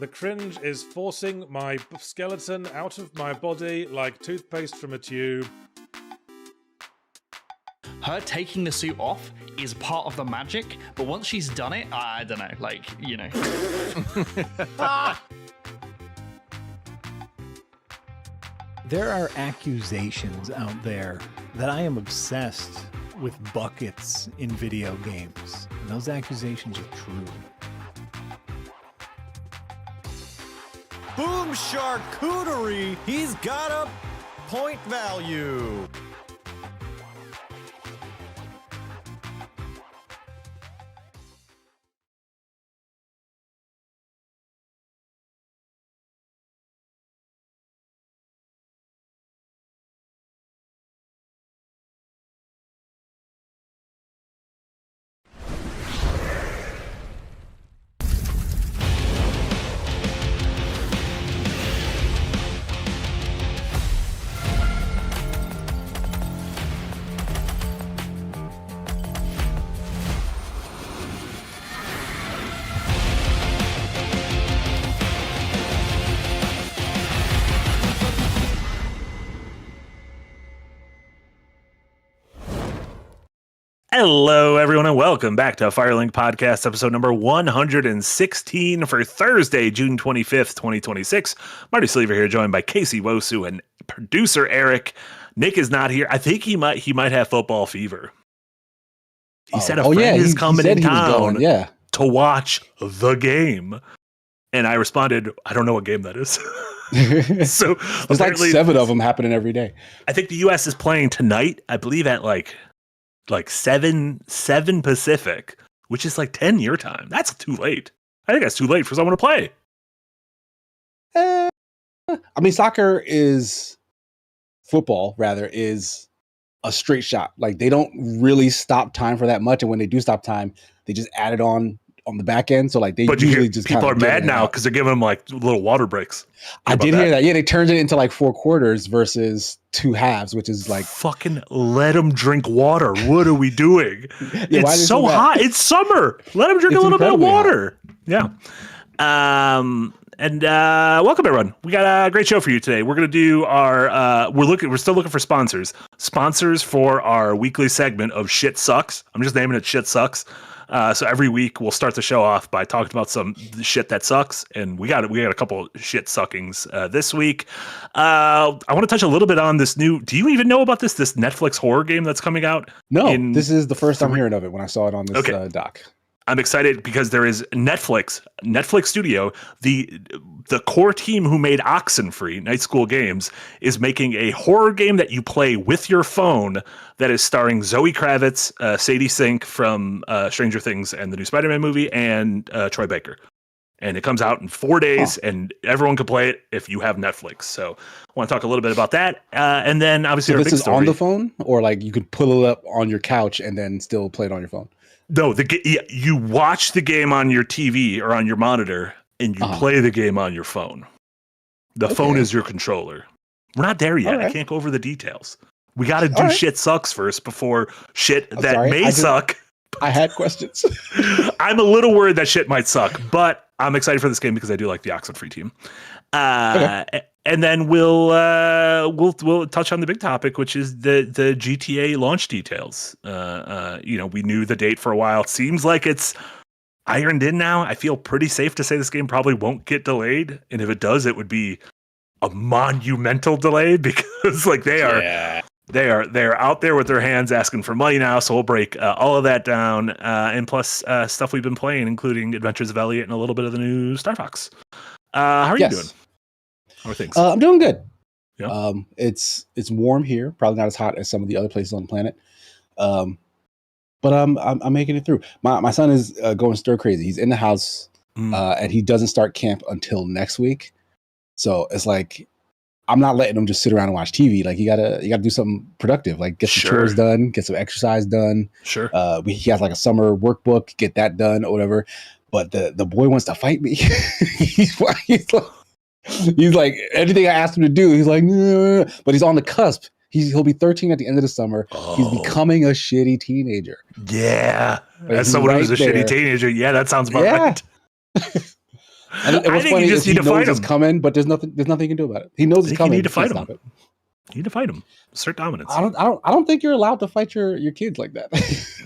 The cringe is forcing my skeleton out of my body like toothpaste from a tube. Her taking the suit off is part of the magic, but once she's done it, I don't know, like, you know. There are accusations out there that I am obsessed with buckets in video games. And those accusations are true. Boom charcuterie! He's got a point value. Hello, everyone, and welcome back to Firelink Podcast, episode number 116 for Thursday, June 25th, 2026. Marty Sleever here, joined by Casey Wosu and producer Eric. Nick is not here. I think he might have football fever. He said a friend is coming in town to watch the game. And I responded, I don't know what game that is. So there's like 7 of them happening every day. I think the U.S. is playing tonight, I believe at like 7 Pacific, which is like 10 your time. That's too late. I think that's too late for someone to play. I mean, football is a straight shot. Like, they don't really stop time for that much. And when they do stop time, they just add it on the back end. So like they usually just people are mad now because they're giving them like little water breaks. I did hear that. Yeah, they turned it into like 4 quarters versus 2 halves, which is like fucking let them drink water. What are we doing? It's so hot. It's summer. Let them drink a little bit of water. Hot. Yeah. And welcome everyone. We got a great show for you today. We're gonna do our we're still looking for sponsors for our weekly segment of Shit Sucks. I'm just naming it Shit Sucks. So every week we'll start the show off by talking about some shit that sucks, and we got a couple shit suckings this week. I want to touch a little bit on this new. Do you even know about this Netflix horror game that's coming out? No, this is the first time hearing of it when I saw it on this doc. I'm excited because there is Netflix Studio, the core team who made Oxenfree, Night School Games, is making a horror game that you play with your phone that is starring Zoe Kravitz, Sadie Sink from Stranger Things and the new Spider-Man movie, and Troy Baker. And it comes out in 4 days, and everyone can play it if you have Netflix. So I want to talk a little bit about that. And then obviously this is on the phone, or like you could pull it up on your couch and then still play it on your phone? No, you watch the game on your TV or on your monitor, and you play the game on your phone. The phone is your controller. We're not there yet. Right. I can't go over the details. We got to do Shit Sucks first before shit may suck. I had questions. I'm a little worried that shit might suck, but I'm excited for this game because I do like the Oxenfree team. And then we'll touch on the big topic, which is the GTA launch details. We knew the date for a while. It seems like it's ironed in now. I feel pretty safe to say this game probably won't get delayed, and if it does, it would be a monumental delay because like they're out there with their hands asking for money now. So we'll break all of that down, and plus stuff we've been playing, including Adventures of Elliot and a little bit of the new Star Fox. How are you doing? How are things? I'm doing good. Yeah. It's warm here, probably not as hot as some of the other places on the planet. But I'm making it through. My son is going stir crazy. He's in the house, and he doesn't start camp until next week. So it's like I'm not letting him just sit around and watch TV. Like you gotta do something productive. Like get some chores done, get some exercise done. Sure. He has like a summer workbook, get that done or whatever. But the boy wants to fight me. He's like everything I asked him to do. He's like, nah. But he's on the cusp. He'll be 13 at the end of the summer. He's becoming a shitty teenager. Yeah, as someone who's a shitty teenager, yeah, that sounds about right. And I what's think funny you is just he need to knows fight it's him. coming, but there's nothing he can do about it. He knows I it's think coming. you need to He can't fight him. stop it. You need to fight him. Assert dominance. I don't think you're allowed to fight your kids like that.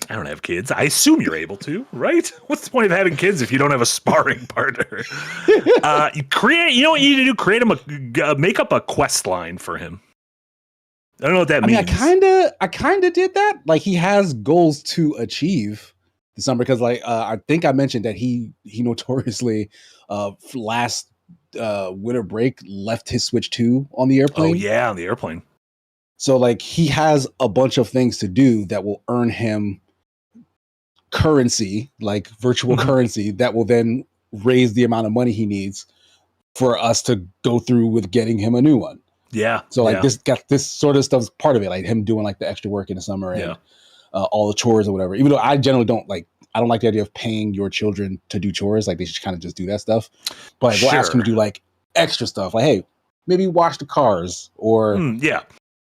I don't have kids. I assume you're able to, right? What's the point of having kids if you don't have a sparring partner? You create. You know what you need to do? Create him make up a quest line for him. I don't know what that means. I kind of did that. Like he has goals to achieve this summer because, like, I think I mentioned that he notoriously last winter break left his Switch 2 on the airplane. Oh yeah, on the airplane. So like he has a bunch of things to do that will earn him currency, like virtual currency, that will then raise the amount of money he needs for us to go through with getting him a new one. Yeah. So like this sort of stuff's part of it, like him doing like the extra work in the summer and all the chores or whatever. Even though I generally don't like the idea of paying your children to do chores. Like they should kind of just do that stuff. But like, we'll ask him to do like extra stuff. Like, hey, maybe wash the cars or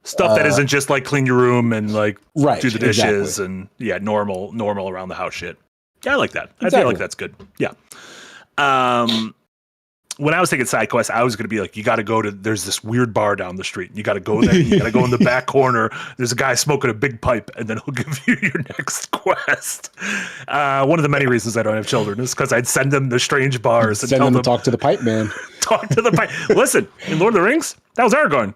stuff that isn't just like clean your room and like do the dishes and normal around the house shit. Yeah, I like that. I feel like that's good. Yeah. When I was thinking side quest, I was going to be like, you got to go to, there's this weird bar down the street. You got to go there. You got to go in the back corner. There's a guy smoking a big pipe and then he'll give you your next quest. One of the many reasons I don't have children is because I'd send them to strange bars and send tell them them to talk to the pipe man. Talk to the pipe. Listen, in Lord of the Rings, that was Aragorn.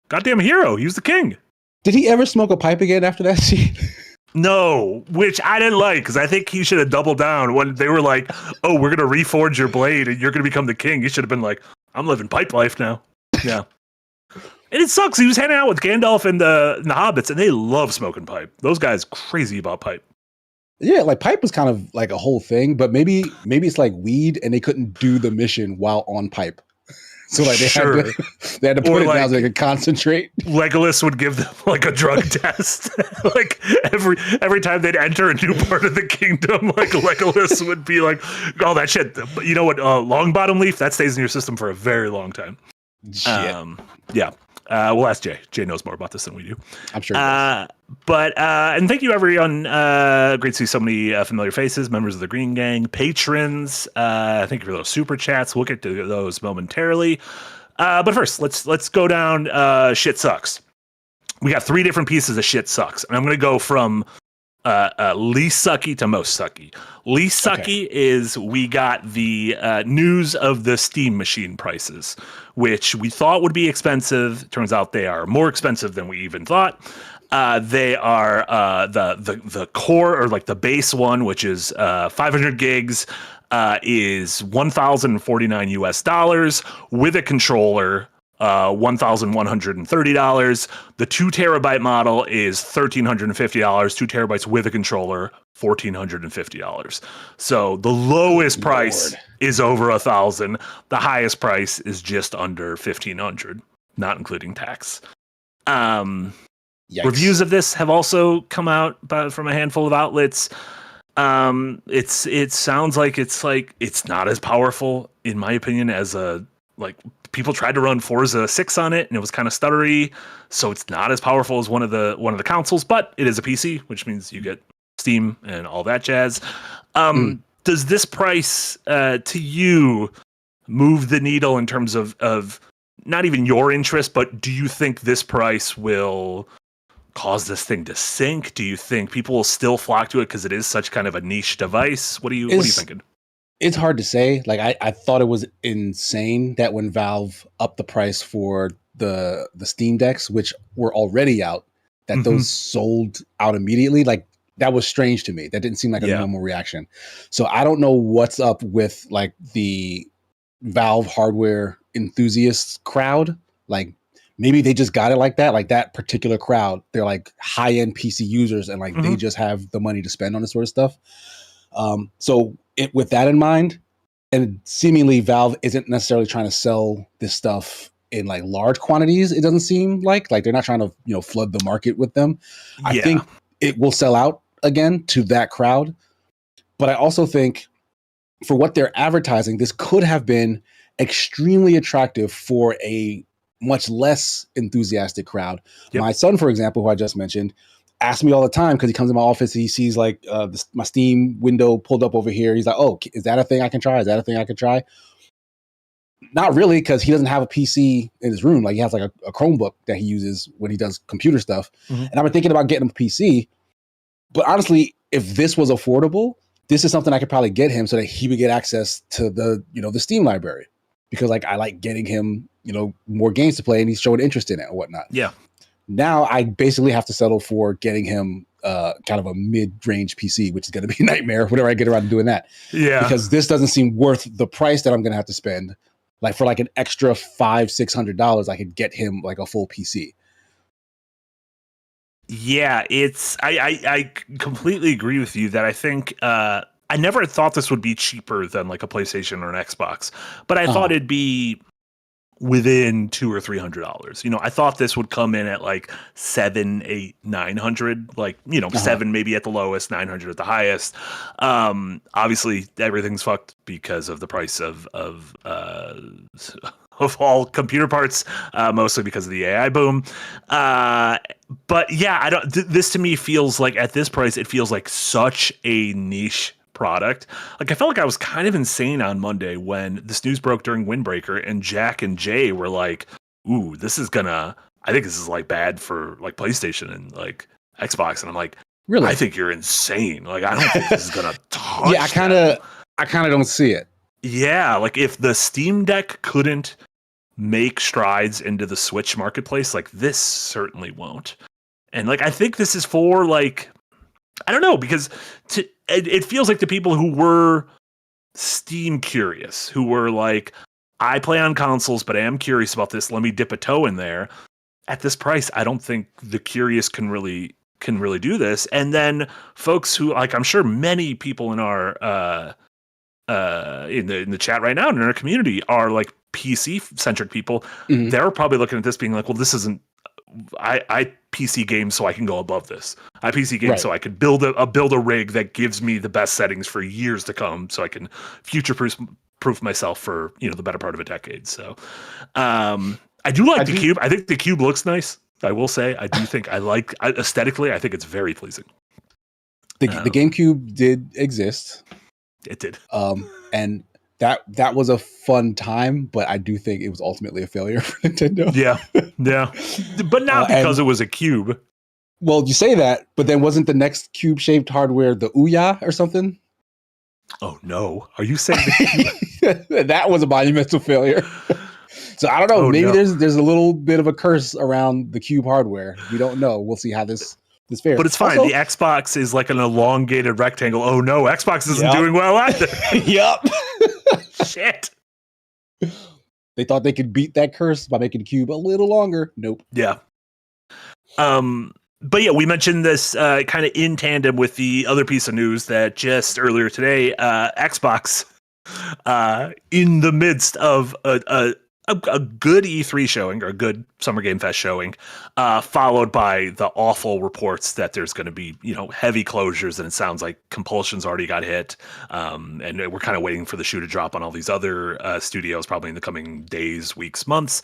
Goddamn hero. He was the king. Did he ever smoke a pipe again after that scene? No, which I didn't like because I think he should have doubled down when they were like, "Oh, we're gonna reforge your blade and you're gonna become the king." He should have been like, "I'm living pipe life now." Yeah, and it sucks. He was hanging out with Gandalf and the hobbits, and they love smoking pipe. Those guys crazy about pipe. Yeah, like pipe was kind of like a whole thing, but maybe it's like weed, and they couldn't do the mission while on pipe. So like they had to put it down so they could concentrate. Legolas would give them like a drug test. Like every time they'd enter a new part of the kingdom, like Legolas would be like, "Oh, that shit. You know what? Long bottom leaf that stays in your system for a very long time." Shit. Yeah. We'll ask Jay. Jay knows more about this than we do. I'm sure. And thank you, everyone. Great to see so many familiar faces, members of the Green Gang, patrons. Thank you for those super chats. We'll get to those momentarily. But first, let's go down. Shit sucks. We got 3 different pieces of shit sucks, and I'm going to go from least sucky to most sucky. Least sucky is we got the news of the Steam machine prices, which we thought would be expensive. Turns out they are more expensive than we even thought. They are the core or like the base one, which is 500 gigs, is $1,049 with a controller. $1,130. The 2 terabyte model is $1,350. 2 terabytes with a controller, $1,450. So the lowest price is over $1,000. The highest price is just under $1,500, not including tax. Reviews of this have also come out from a handful of outlets. It sounds like it's not as powerful, in my opinion, as people tried to run Forza 6 on it and it was kind of stuttery, so it's not as powerful as one of the consoles, but it is a PC, which means you get Steam and all that jazz. Does this price to you move the needle in terms of not even your interest, but do you think this price will cause this thing to sink? Do you think people will still flock to it because it is such kind of a niche device? What are you thinking? It's hard to say. Like I thought it was insane that when Valve upped the price for the Steam Decks, which were already out, that those sold out immediately. Like that was strange to me. That didn't seem like a normal reaction. So I don't know what's up with like the Valve hardware enthusiast crowd. Like maybe they just got it like that. Like that particular crowd, they're like high-end PC users and like they just have the money to spend on this sort of stuff. With that in mind, and seemingly Valve isn't necessarily trying to sell this stuff in like large quantities. It doesn't seem like they're not trying to, flood the market with them. Yeah. I think it will sell out again to that crowd. But I also think for what they're advertising, this could have been extremely attractive for a much less enthusiastic crowd. Yep. My son, for example, who I just mentioned, asks me all the time because he comes in my office and he sees like my Steam window pulled up over here. He's like, "Oh, is that a thing I can try? Is that a thing I can try?" Not really, because he doesn't have a PC in his room. Like he has like a Chromebook that he uses when he does computer stuff. And I've been thinking about getting him a PC. But honestly, if this was affordable, this is something I could probably get him so that he would get access to the Steam library, because like I like getting him more games to play, and he's showing interest in it and whatnot. Yeah. Now I basically have to settle for getting him kind of a mid-range PC, which is going to be a nightmare whenever I get around to doing that. Yeah. Because this doesn't seem worth the price that I'm going to have to spend. Like for like an extra $500-$600, I could get him like a full PC. Yeah, I completely agree with you that I think I never thought this would be cheaper than like a PlayStation or an Xbox, but I thought it'd be within $200 or $300. I thought this would come in at like 700, 800, 900, like, 7 maybe at the lowest, 900 at the highest. Obviously everything's fucked because of the price of all computer parts, mostly because of the AI boom. But yeah, this to me feels like at this price, it feels like such a niche product. Like I felt like I was kind of insane on Monday when this news broke during Windbreaker and Jack and Jay were like, ooh, I think this is like bad for like PlayStation and like Xbox. And I'm like, really? I think you're insane. Like, I don't think this is going to touch. Yeah, I kind of don't see it. Yeah. Like if the Steam Deck couldn't make strides into the Switch marketplace, like this certainly won't. And like, I think this is for like, I don't know, because it feels like the people who were Steam curious, who were like, I play on consoles, but I am curious about this. Let me dip a toe in there. At this price, I don't think the curious can really do this. And then folks who, like, I'm sure many people in our in the chat right now in our community are like PC centric people. Mm-hmm. They're probably looking at this being like, well, this isn't. I PC games so I can go above this. I PC games so I can build a rig that gives me the best settings for years to come, so I can future-proof myself for the better part of a decade. So, I do like the cube. I think the cube looks nice. I will say I do think aesthetically. I think it's very pleasing. The GameCube did exist. It did. And that was a fun time, but I do think it was ultimately a failure for Nintendo. Yeah. But not because it was a cube. Well, you say that, but then wasn't the next cube-shaped hardware the Ouya or something? Oh, no. Are you saying the cube? That was a monumental failure. So I don't know. Maybe there's a little bit of a curse around the cube hardware. We don't know. We'll see how this fares. But it's fine. Also, the Xbox is like an elongated rectangle. Oh, no. Xbox isn't doing well either. Yep. Shit. They thought they could beat that curse by making the cube a little longer. Nope. Yeah. But yeah, we mentioned this kind of in tandem with the other piece of news that just earlier today, Xbox, in the midst of a good E3 showing or a good Summer Game Fest showing, followed by the awful reports that there's going to be, heavy closures, and it sounds like Compulsion's already got hit. And we're kind of waiting for the shoe to drop on all these other studios, probably in the coming days, weeks, months.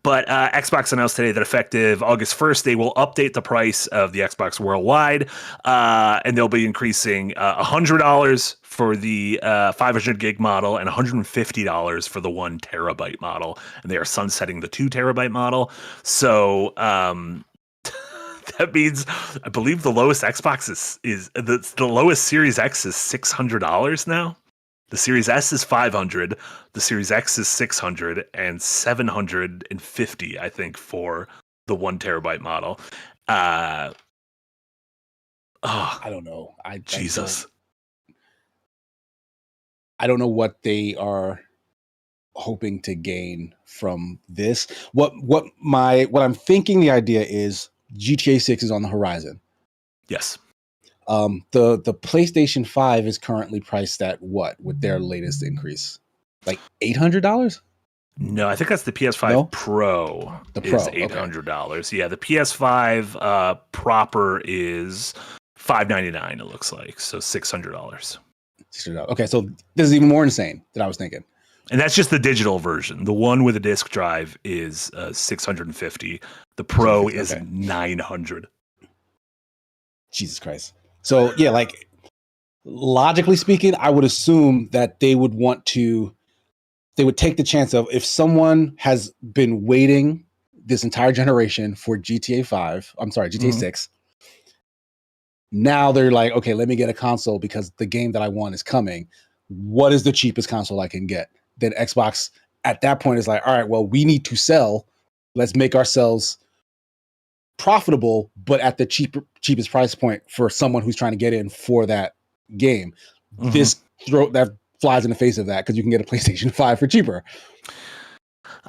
But Xbox announced today that effective August 1st, they will update the price of the Xbox worldwide, and they'll be increasing $100 for the 500 gig model and $150 for the 1 terabyte model. And they are sunsetting the 2 terabyte model. So that means I believe the lowest Xbox is the lowest Series X is $600 now. The Series S is $500. The Series X is $600 and $750, I think, for the 1 terabyte model. I don't know. Jesus. I don't know what they are hoping to gain from this. What I'm thinking the idea is GTA 6 is on the horizon. Yes. The PlayStation 5 is currently priced at what with their latest increase? Like $800? No, I think that's the PS5 Pro. The Pro is $800. Okay. Yeah, the PS5 proper is $599, it looks like. So $600. Okay, so this is even more insane than I was thinking. And that's just the digital version. The one with a disc drive is $650. The Pro is $900. Jesus Christ. So yeah, like logically speaking, I would assume that they would take the chance of, if someone has been waiting this entire generation for GTA 6. Now they're like, okay, let me get a console because the game that I want is coming. What is the cheapest console I can get? Then Xbox at that point is like, all right, well, we need to sell. Let's make ourselves profitable, but at the cheapest price point for someone who's trying to get in for that game. That flies in the face of that because you can get a PlayStation 5 for cheaper.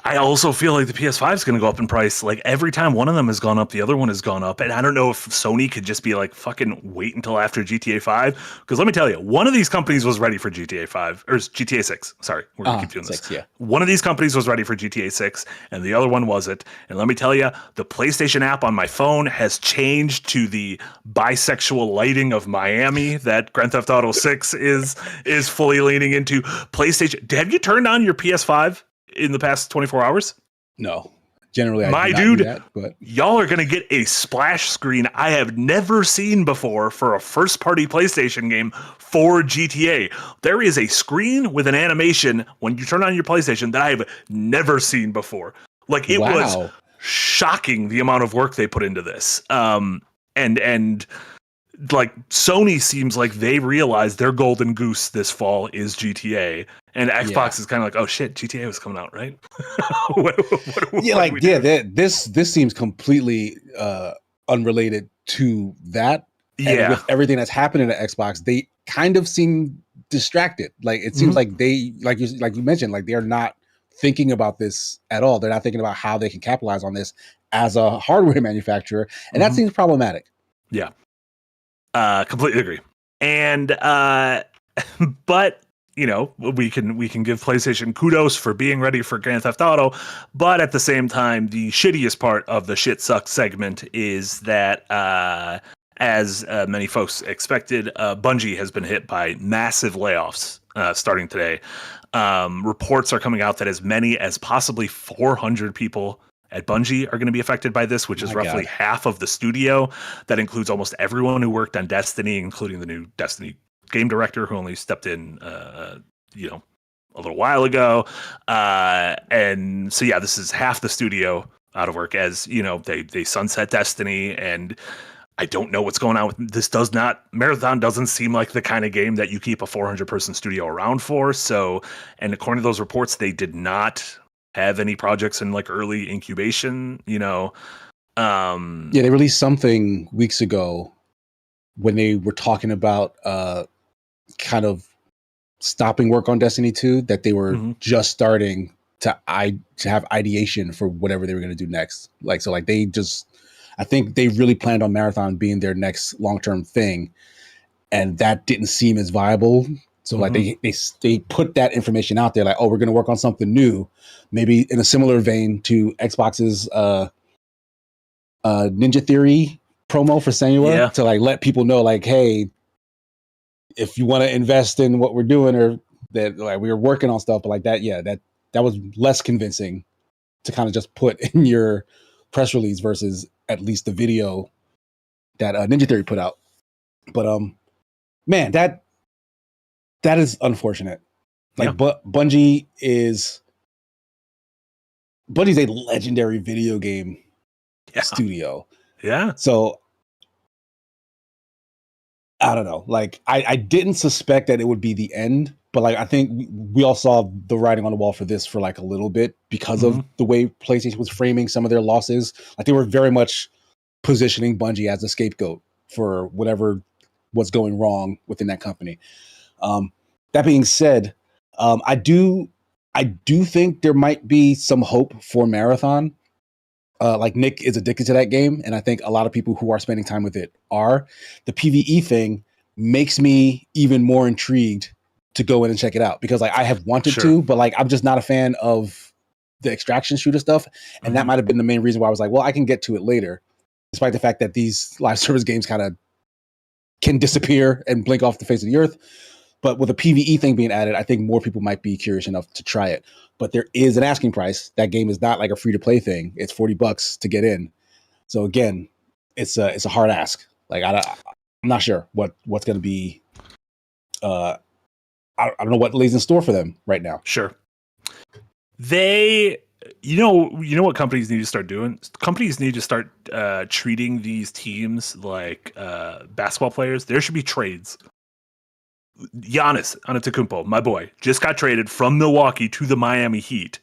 I also feel like the PS5 is going to go up in price. Like every time one of them has gone up, the other one has gone up. And I don't know if Sony could just be like, fucking wait until after GTA 5. Because let me tell you, one of these companies was ready for GTA 5 or GTA 6. Sorry, we're going to keep doing 6, this. Yeah. One of these companies was ready for GTA 6 and the other one wasn't. And let me tell you, the PlayStation app on my phone has changed to the bisexual lighting of Miami that Grand Theft Auto 6 is fully leaning into. PlayStation. Have you turned on your PS5 in the past 24 hours? No. Generally, my dude, but y'all are going to get a splash screen I have never seen before for a first-party PlayStation game for GTA. There is a screen with an animation when you turn on your PlayStation that I have never seen before. Like, it was shocking the amount of work they put into this. And like Sony seems like they realized their golden goose this fall is GTA, and Xbox is kind of like, oh shit, GTA was coming out, right? This seems completely unrelated to that. And with everything that's happening at Xbox, they kind of seem distracted. Like it seems like they, like you mentioned, like they're not thinking about this at all. They're not thinking about how they can capitalize on this as a hardware manufacturer, and that seems problematic. Yeah. Completely agree. And but you know, we can give PlayStation kudos for being ready for Grand Theft Auto, but at the same time, the shittiest part of the shit sucks segment is that as many folks expected, Bungie has been hit by massive layoffs starting today. Reports are coming out that as many as possibly 400 people at Bungie are going to be affected by this, which is roughly half of the studio. That includes almost everyone who worked on Destiny, including the new Destiny game director who only stepped in, a little while ago. And so, yeah, this is half the studio out of work as, you know, they sunset Destiny, and I don't know what's going on with this. Marathon doesn't seem like the kind of game that you keep a 400 person studio around for. So, and according to those reports, they did not have any projects in like early incubation, you know. They released something weeks ago when they were talking about kind of stopping work on Destiny 2, that they were just starting to have ideation for whatever they were going to do next. Like, so like I think they really planned on Marathon being their next long-term thing, and that didn't seem as viable. So like they put that information out there, like, oh, we're going to work on something new, maybe in a similar vein to Xbox's Ninja Theory promo for Senua, to like let people know, like, hey, if you want to invest in what we're doing, or that like we were working on stuff, but like that, that was less convincing to kind of just put in your press release versus at least the video that Ninja Theory put out. But man, that is unfortunate. Like, Bungie is a legendary video game studio. Yeah. So I don't know. Like, I didn't suspect that it would be the end, but like I think we all saw the writing on the wall for this for like a little bit because of the way PlayStation was framing some of their losses. Like, they were very much positioning Bungie as a scapegoat for whatever was going wrong within that company. That being said, I do think there might be some hope for Marathon. Like, Nick is addicted to that game, and I think a lot of people who are spending time with it are. The PvE thing makes me even more intrigued to go in and check it out, because like I have wanted to, but like I'm just not a fan of the extraction shooter stuff, and that might have been the main reason why I was like, well, I can get to it later, despite the fact that these live service games kind of can disappear and blink off the face of the earth. But with a PvE thing being added, I think more people might be curious enough to try it. But there is an asking price. That game is not like a free to play thing. It's $40 to get in. So again, it's a hard ask. Like I'm not sure what's going to be. I don't know what lays in store for them right now. Sure. They, you know what companies need to start doing? Companies need to start treating these teams like basketball players. There should be trades. Giannis Antetokounmpo, my boy, just got traded from Milwaukee to the Miami Heat.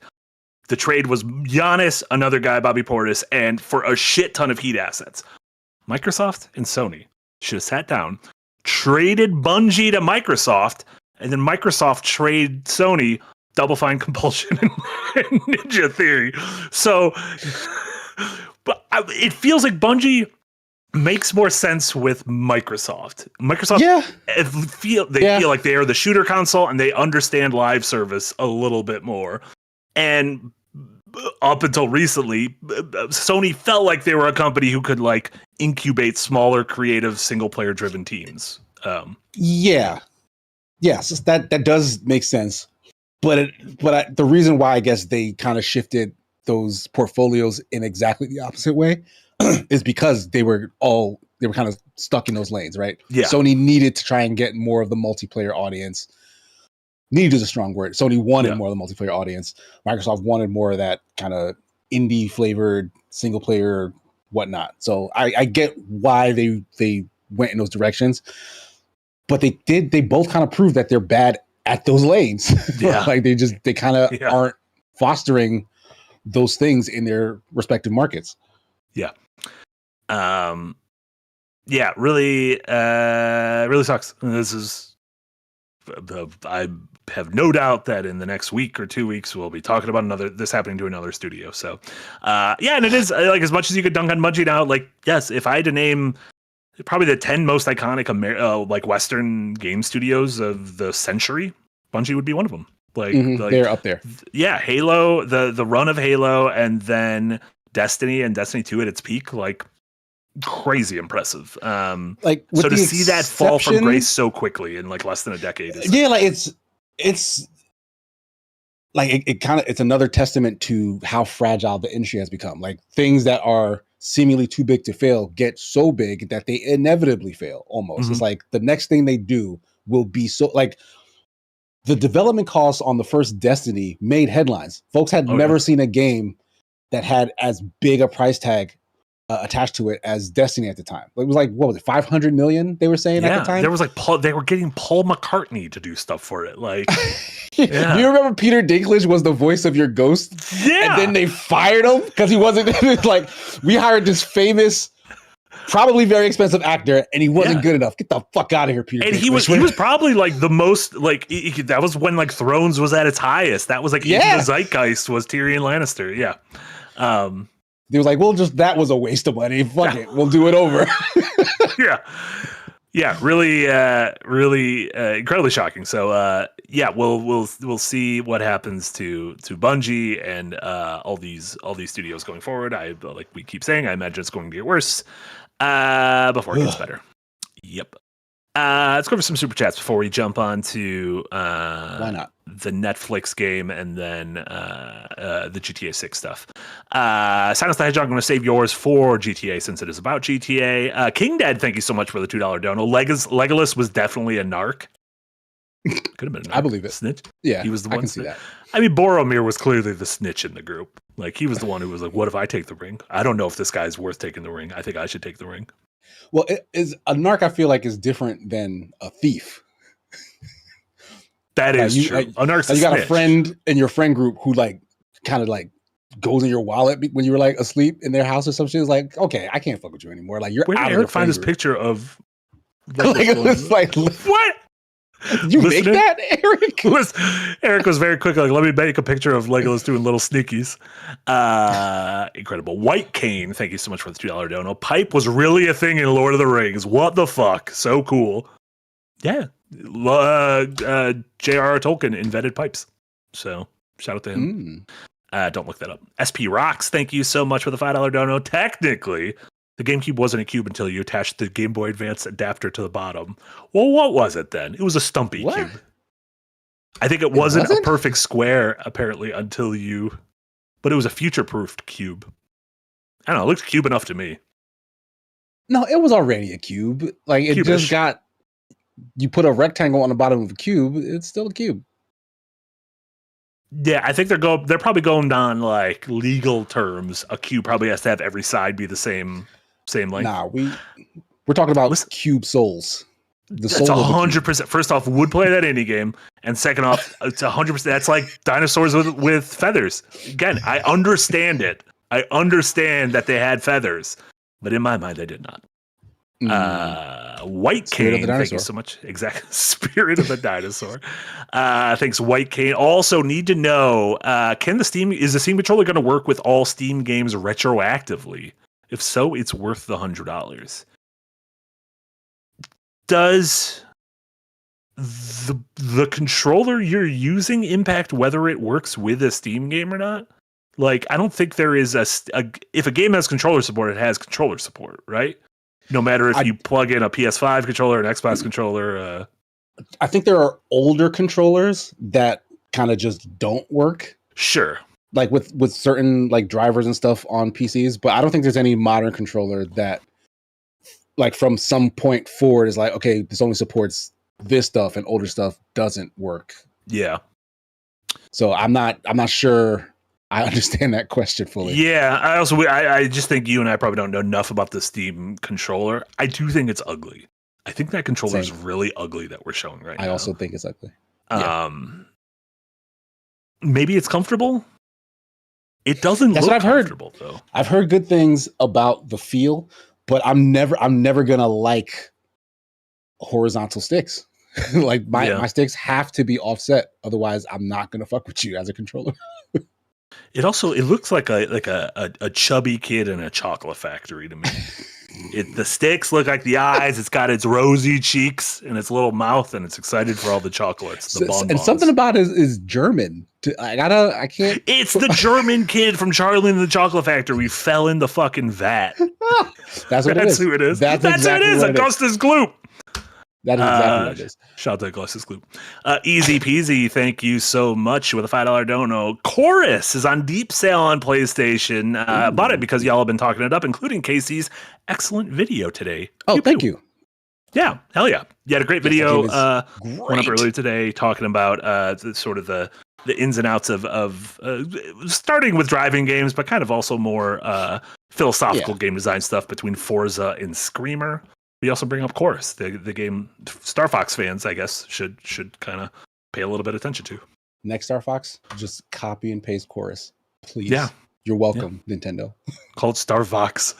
The trade was Giannis, another guy, Bobby Portis, and for a shit ton of Heat assets. Microsoft and Sony should have sat down, traded Bungie to Microsoft, and then Microsoft trade Sony Double Fine, Compulsion, and Ninja Theory. So, but it feels like Bungie makes more sense with Microsoft. Microsoft, feel like they are the shooter console and they understand live service a little bit more. And up until recently, Sony felt like they were a company who could like incubate smaller, creative, single player driven teams. Yes, that does make sense. But the reason why I guess they kind of shifted those portfolios in exactly the opposite way is because they were kind of stuck in those lanes, right? Yeah. Sony needed to try and get more of the multiplayer audience. Needed is a strong word. Sony wanted more of the multiplayer audience. Microsoft wanted more of that kind of indie flavored single player whatnot. So I get why they went in those directions, but they both kind of proved that they're bad at those lanes. Like they kind of aren't fostering those things in their respective markets. Really sucks. This is, I have no doubt that in the next week or 2 weeks we'll be talking about this happening to another studio. So and it is like, as much as you could dunk on Bungie now, like, yes, if I had to name probably the 10 most iconic like Western game studios of the century, Bungie would be one of them. Like they're up there. Yeah, Halo, the run of Halo, and then Destiny and Destiny 2 at its peak, like crazy impressive. Like, so to see that fall from grace so quickly in like less than a decade is like it's like it's another testament to how fragile the industry has become. Like, things that are seemingly too big to fail get so big that they inevitably fail almost. It's like the next thing they do will be so, like, the development costs on the first Destiny made headlines. Folks had never seen a game that had as big a price tag attached to it as Destiny at the time. It was like, what was it, 500 million they were saying at the time? There was like they were getting Paul McCartney to do stuff for it. Like, Do you remember Peter Dinklage was the voice of your ghost? Yeah. And then they fired him because he wasn't like, we hired this famous, probably very expensive actor, and he wasn't good enough. Get the fuck out of here, Peter. And Dinklage. he was probably like the most, like, that was when like Thrones was at its highest. That was like the zeitgeist was Tyrion Lannister. Yeah. They was like, well, that was a waste of money. Fuck it, we'll do it over. Really incredibly shocking. So we'll see what happens to Bungie and all these studios going forward. Like we keep saying, I imagine it's going to get worse before it gets better. Yep. Let's go over some super chats before we jump on to why not the Netflix game and then the GTA 6 stuff. Silence the Hedgehog, I'm going to save yours for GTA since it is about GTA. King Dead, thank you so much for the $2 dono. Legolas was definitely a narc. Could have been a narc. I believe it. Snitch. Yeah, he was the one. I can see that. I mean, Boromir was clearly the snitch in the group. Like, he was the one who was like, what if I take the ring? I don't know if this guy's worth taking the ring. I think I should take the ring. Well, a narc, I feel like, is different than a thief. That is true. A narc's you got a friend in your friend group who like kind of like goes in your wallet when you were like asleep in their house or some shit. It's like, okay, I can't fuck with you anymore. Like, you're out of Eric find this picture of like, what? Did you make that, Eric? Eric was very quick. Like, let me make a picture of Legolas doing little sneakies. Incredible. White Cane, thank you so much for the $2 dono. Pipe was really a thing in Lord of the Rings. What the fuck? So cool. Yeah. J.R.R. Tolkien invented pipes. So shout out to him. Don't look that up. SP Rocks, thank you so much for the $5 dono. Technically, the GameCube wasn't a cube until you attached the Game Boy Advance adapter to the bottom. Well, what was it then? It was a stumpy cube. I think it wasn't a perfect square, apparently, but it was a future-proofed cube. I don't know, it looks cube enough to me. No, it was already a cube. Like it Cubish. just got. You put a rectangle on the bottom of a cube, it's still a cube. Yeah, I think they're probably going down like legal terms. A cube probably has to have every side be the same length. Nah, we're talking about cube souls. The It's soul of the cube. 100%. First off, would play that indie game, and second off, it's 100%. That's like dinosaurs with feathers. Again, I understand it. I understand that they had feathers, but in my mind, they did not. White Spirit of Cane, the thank you dinosaur. so much. Exactly, Spirit of the Dinosaur. Thanks, White Cane. Also, need to know: is the Steam controller going to work with all Steam games retroactively? If so, it's worth the $100. Does the controller you're using impact whether it works with a Steam game or not? Like, I don't think there is if a game has controller support, it has controller support, right? No matter if you plug in a PS5 controller, an Xbox controller. I think there are older controllers that kind of just don't work. Sure. Like with certain like drivers and stuff on PCs, but I don't think there's any modern controller that like from some point forward is like, okay, this only supports this stuff and older stuff doesn't work. Yeah. So I'm not sure I understand that question fully. Yeah, I just think you and I probably don't know enough about the Steam controller. I do think it's ugly. I think that controller is really ugly that we're showing right now. I also think it's ugly. Maybe it's comfortable. It doesn't That's look what I've comfortable though. I've heard good things about the feel, but I'm never gonna like horizontal sticks. Like my sticks have to be offset, otherwise I'm not gonna fuck with you as a controller. It looks like a chubby kid in a chocolate factory to me. The sticks look like the eyes. It's got its rosy cheeks and its little mouth, and it's excited for all the chocolates. The bonbons. And something about it is German. I can't. It's the German kid from Charlie and the Chocolate Factory. We fell in the fucking vat. That's what it is. Who it is. That's exactly who it is. Augustus Gloop. That is exactly what it is. Shout out to Augustus Gloop. Easy peasy. Thank you so much with a $5 dono. Chorus is on deep sale on PlayStation. Bought it because y'all have been talking it up, including Casey's excellent video today. Oh, thank you. Yeah, hell yeah. You had a great video went up great. earlier today talking about the ins and outs of starting with driving games, but kind of also more philosophical game design stuff between Forza and Screamer. We also bring up Chorus, the game Star Fox fans, I guess, should kind of pay a little bit of attention to. Next Star Fox, just copy and paste Chorus, please. Yeah. You're welcome, Nintendo. Called Star Fox.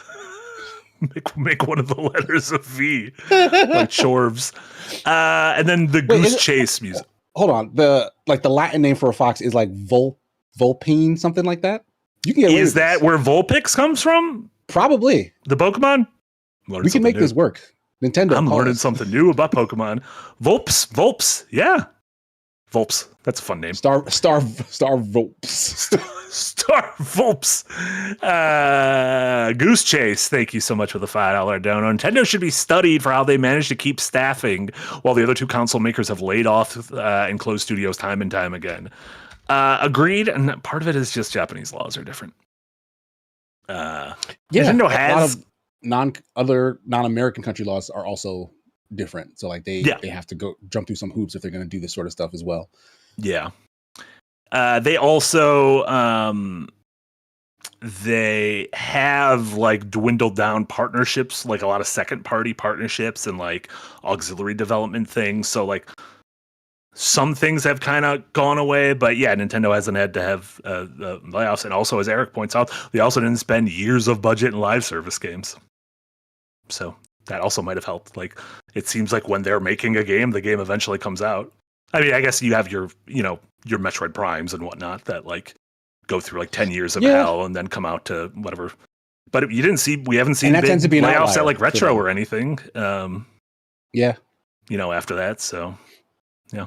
make one of the letters a V, like Chorvs. And then the Goose Chase music. Hold on, the Latin name for a fox is like Vulpine, something like that. You can get Is that where Vulpix comes from? Probably The Pokemon? We can make this work. Nintendo. I'm learning something new about Pokemon. Vulps. Yeah. Vulps. That's a fun name. Star Vulps. Star Vulps. Goose Chase. Thank you so much for the $5 dono. Nintendo should be studied for how they managed to keep staffing while the other two console makers have laid off and closed studios time and time again. Agreed. And part of it is just Japanese laws are different. Nintendo has other non-American country laws are also different. So like they have to jump through some hoops if they're going to do this sort of stuff as well. Yeah. They also they have like dwindled down partnerships, like a lot of second party partnerships and like auxiliary development things. So like some things have kind of gone away, but yeah, Nintendo hasn't had to have layoffs. And also, as Eric points out, they also didn't spend years of budget in live service games. So that also might have helped. Like, it seems like when they're making a game, the game eventually comes out. I mean, I guess you have your Metroid Primes and whatnot that like go through like 10 years of hell and then come out to whatever. But we haven't seen big tends to be layoffs at like Retro or anything. After that. So yeah.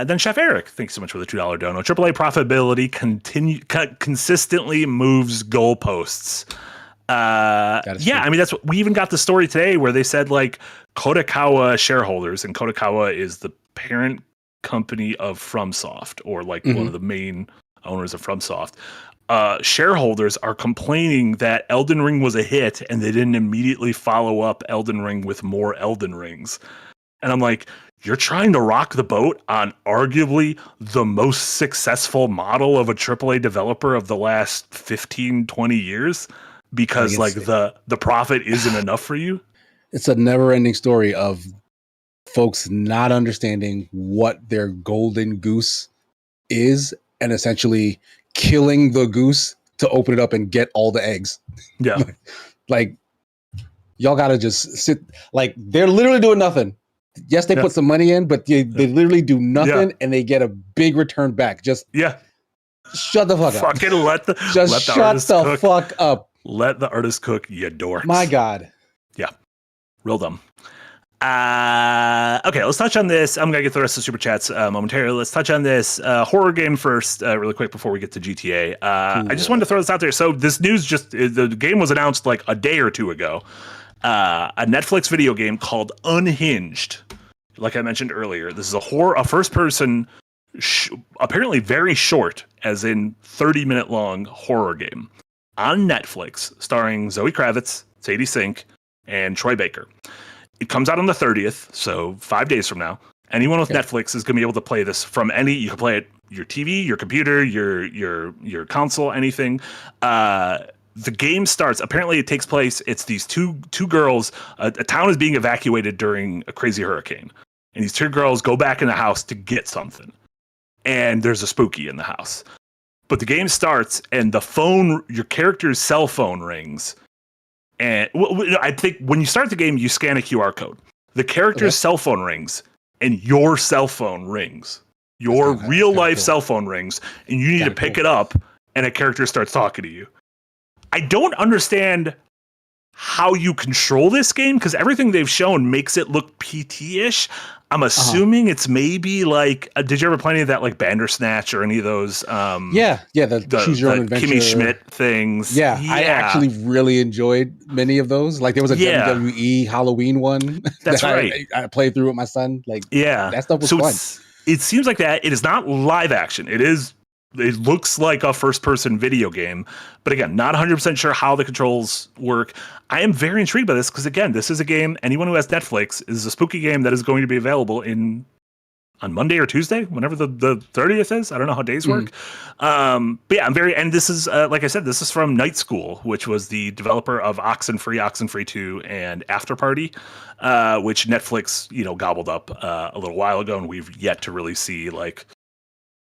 Then Chef Eric, thanks so much for the $2 dono. AAA profitability consistently moves goalposts. I mean, that's what we even got the story today where they said like Kodakawa shareholders, and Kodakawa is the parent company of FromSoft, or like one of the main owners of FromSoft, shareholders are complaining that Elden Ring was a hit and they didn't immediately follow up Elden Ring with more Elden Rings. And I'm like, you're trying to rock the boat on arguably the most successful model of a AAA developer of the last 15, 20 years because like the profit isn't enough for you. It's a never ending story of folks not understanding what their golden goose is and essentially killing the goose to open it up and get all the eggs. Yeah. Like y'all gotta just sit, like they're literally doing nothing. Yes, they put some money in, but they literally do nothing and they get a big return back. Just shut the fuck up. Fucking let the fuck up. Let the artist cook, you dorks. My God. Yeah. Real dumb. Okay, let's touch on this. I'm gonna get the rest of the super chats momentarily. Let's touch on this horror game first, really quick before we get to GTA. I just wanted to throw this out there. So this news the game was announced like a day or two ago. A Netflix video game called Unhinged. Like I mentioned earlier, this is a first-person, apparently very short, as in 30-minute long horror game on Netflix, starring Zoe Kravitz, Sadie Sink, and Troy Baker. It comes out on the 30th, so 5 days from now. Anyone with Netflix is going to be able to play this from you can play it your TV, your computer, your console, anything. The game starts. Apparently, it takes place. It's these two girls. A town is being evacuated during a crazy hurricane, and these two girls go back in the house to get something. And there's a spooky in the house. But the game starts, and your character's cell phone rings. And I think when you start the game, you scan a QR code. The character's cell phone rings, and your cell phone rings. Your real life cell phone rings, and you need to pick it up, and a character starts talking to you. I don't understand how you control this game because everything they've shown makes it look PT-ish. I'm assuming it's maybe like, did you ever play any of that like Bandersnatch or any of those? The choose your own adventure. Kimmy Schmidt things. Yeah, I actually really enjoyed many of those. Like there was a WWE Halloween one. That's right. I played through with my son. Like that stuff was fun. It seems like that. It is not live action. It looks like a first-person video game, but again, not 100% sure how the controls work. I am very intrigued by this because, again, this is a game, anyone who has Netflix, is a spooky game that is going to be available on Monday or Tuesday, whenever the 30th is. I don't know how days work. But yeah, and this is, like I said, this is from Night School, which was the developer of Oxenfree 2, and After Party, which Netflix, gobbled up a little while ago, and we've yet to really see, like,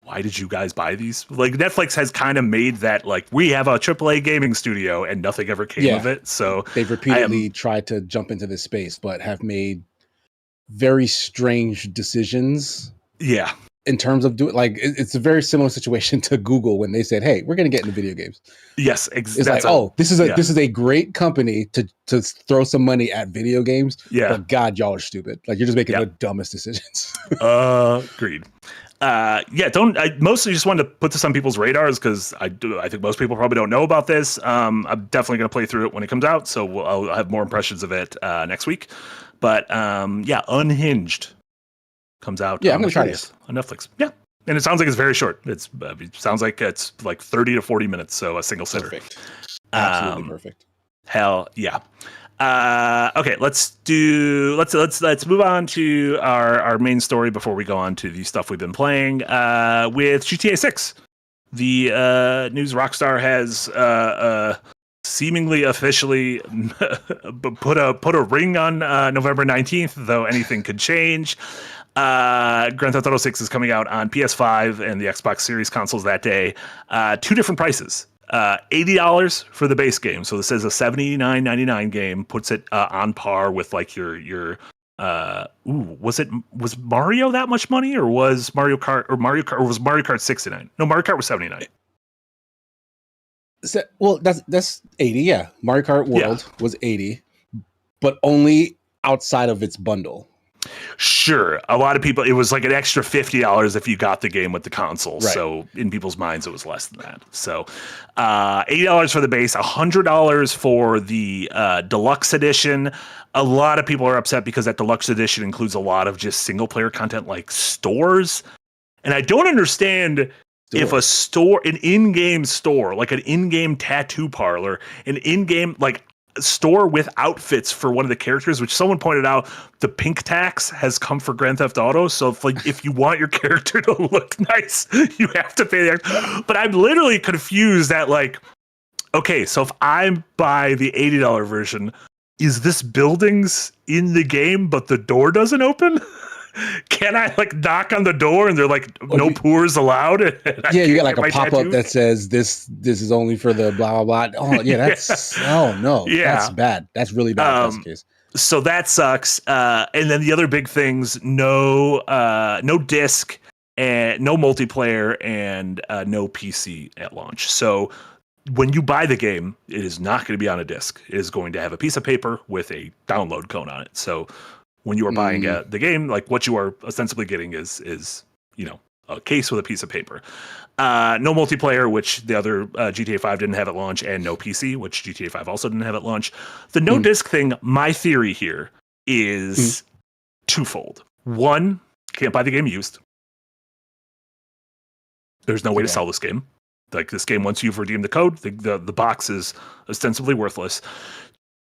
why did you guys buy these? Like Netflix has kind of made that like we have a AAA gaming studio and nothing ever came of it. So they've repeatedly tried to jump into this space, but have made very strange decisions. Yeah. In terms of doing it's a very similar situation to Google when they said, "Hey, we're going to get into video games." Yes, it's like, this is a great company to throw some money at video games. Yeah, but God, y'all are stupid. Like you're just making the dumbest decisions. Agreed. I mostly just wanted to put this on people's radars because I think most people probably don't know about this. I'm definitely going to play through it when it comes out, so I'll have more impressions of it next week. But Unhinged comes out. Yeah, I'm going to try this on Netflix. Yeah, and it sounds like it's very short. It sounds like it's like 30 to 40 minutes, so a single sitter. Perfect. Absolutely perfect. Hell yeah. Okay, let's move on to our main story before we go on to the stuff we've been playing with GTA 6. The news Rockstar has seemingly officially put a ring on November 19th, though anything could change. Grand Theft Auto 6 is coming out on PS5 and the Xbox Series consoles that day. Two different prices. $80 for the base game. So this is a $79.99 game, puts it on par with like your was Mario that much money, or was Mario Kart or was Mario Kart 69? No, Mario Kart was 79. So, well, that's 80, yeah. Mario Kart World was 80, but only outside of its bundle. Sure. A lot of people, it was like an extra $50 if you got the game with the console. Right. So in people's minds, it was less than that. So $80 for the base, $100 for the deluxe edition. A lot of people are upset because that deluxe edition includes a lot of just single player content like stores. And I don't understand if a store, an in-game store, like an in-game tattoo parlor, an in-game like store with outfits for one of the characters, which someone pointed out, the pink tax has come for Grand Theft Auto. So if you want your character to look nice, you have to pay the. But I'm literally confused at like, okay, so if I buy the $80 version, is this buildings in the game, but the door doesn't open? Can I like knock on the door and they're like, no pours allowed? Yeah, you got like a pop-up that says this is only for the blah blah blah. Oh yeah, that's oh no, that's bad. That's really bad. If that's the case. So that sucks. And then the other big things: no disc, and no multiplayer, and no PC at launch. So when you buy the game, it is not going to be on a disc. It is going to have a piece of paper with a download code on it. So when you are buying the game, like what you are ostensibly getting is a case with a piece of paper. No multiplayer, which the other GTA 5 didn't have at launch, and no PC, which GTA 5 also didn't have at launch. The no disc thing, my theory here is twofold. One, can't buy the game used. There's no way to sell this game. Like this game, once you've redeemed the code, the box is ostensibly worthless.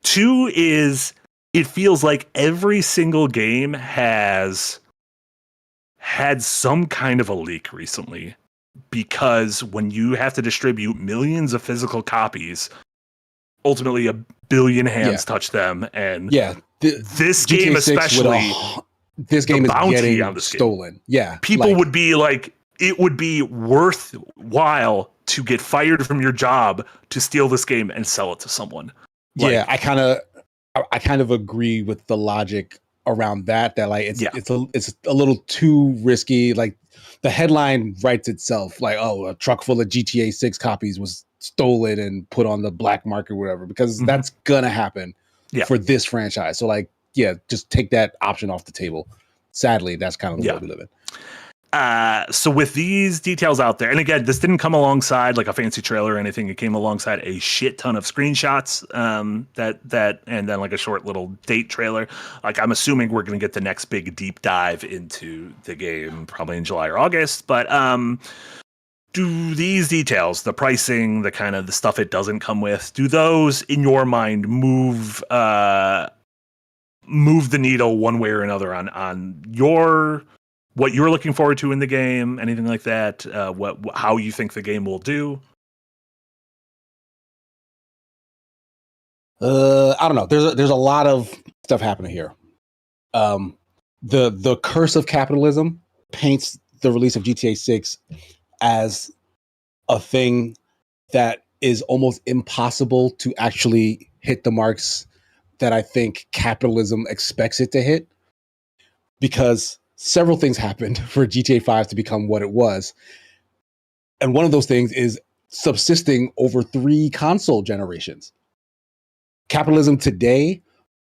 Two is, it feels like every single game has had some kind of a leak recently, because when you have to distribute millions of physical copies, ultimately a billion hands touch them. And this game especially, this game is getting stolen. Yeah. People would be like, it would be worthwhile to get fired from your job to steal this game and sell it to someone. Yeah, I kind of agree with the logic around that like it's a little too risky. Like the headline writes itself, like, oh, a truck full of GTA 6 copies was stolen and put on the black market or whatever, because that's gonna happen for this franchise. So like, just take that option off the table. Sadly, that's kind of the world we live in. So with these details out there, and again, this didn't come alongside like a fancy trailer or anything. It came alongside a shit ton of screenshots, that, and then like a short little date trailer. Like, I'm assuming we're going to get the next big deep dive into the game probably in July or August. But do these details, the pricing, the kind of the stuff it doesn't come with, do those in your mind move the needle one way or another on your what you're looking forward to in the game, anything like that? How you think the game will do? I don't know. There's a lot of stuff happening here. The curse of capitalism paints the release of GTA 6 as a thing that is almost impossible to actually hit the marks that I think capitalism expects it to hit, because several things happened for GTA 5 to become what it was. And one of those things is subsisting over 3 console generations. Capitalism today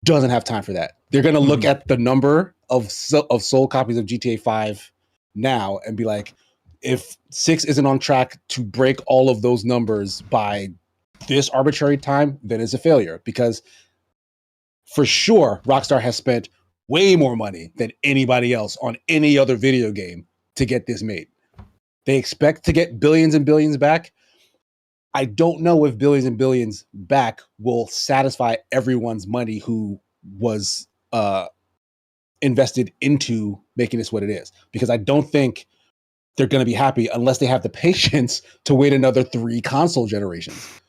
doesn't have time for that. They're going to look at the number of sold copies of GTA 5 now and be like, if 6 isn't on track to break all of those numbers by this arbitrary time, then it's a failure. Because for sure, Rockstar has spent way more money than anybody else on any other video game to get this made. They expect to get billions and billions back. I don't know if billions and billions back will satisfy everyone's money who was invested into making this what it is, because I don't think they're going to be happy unless they have the patience to wait another 3 console generations.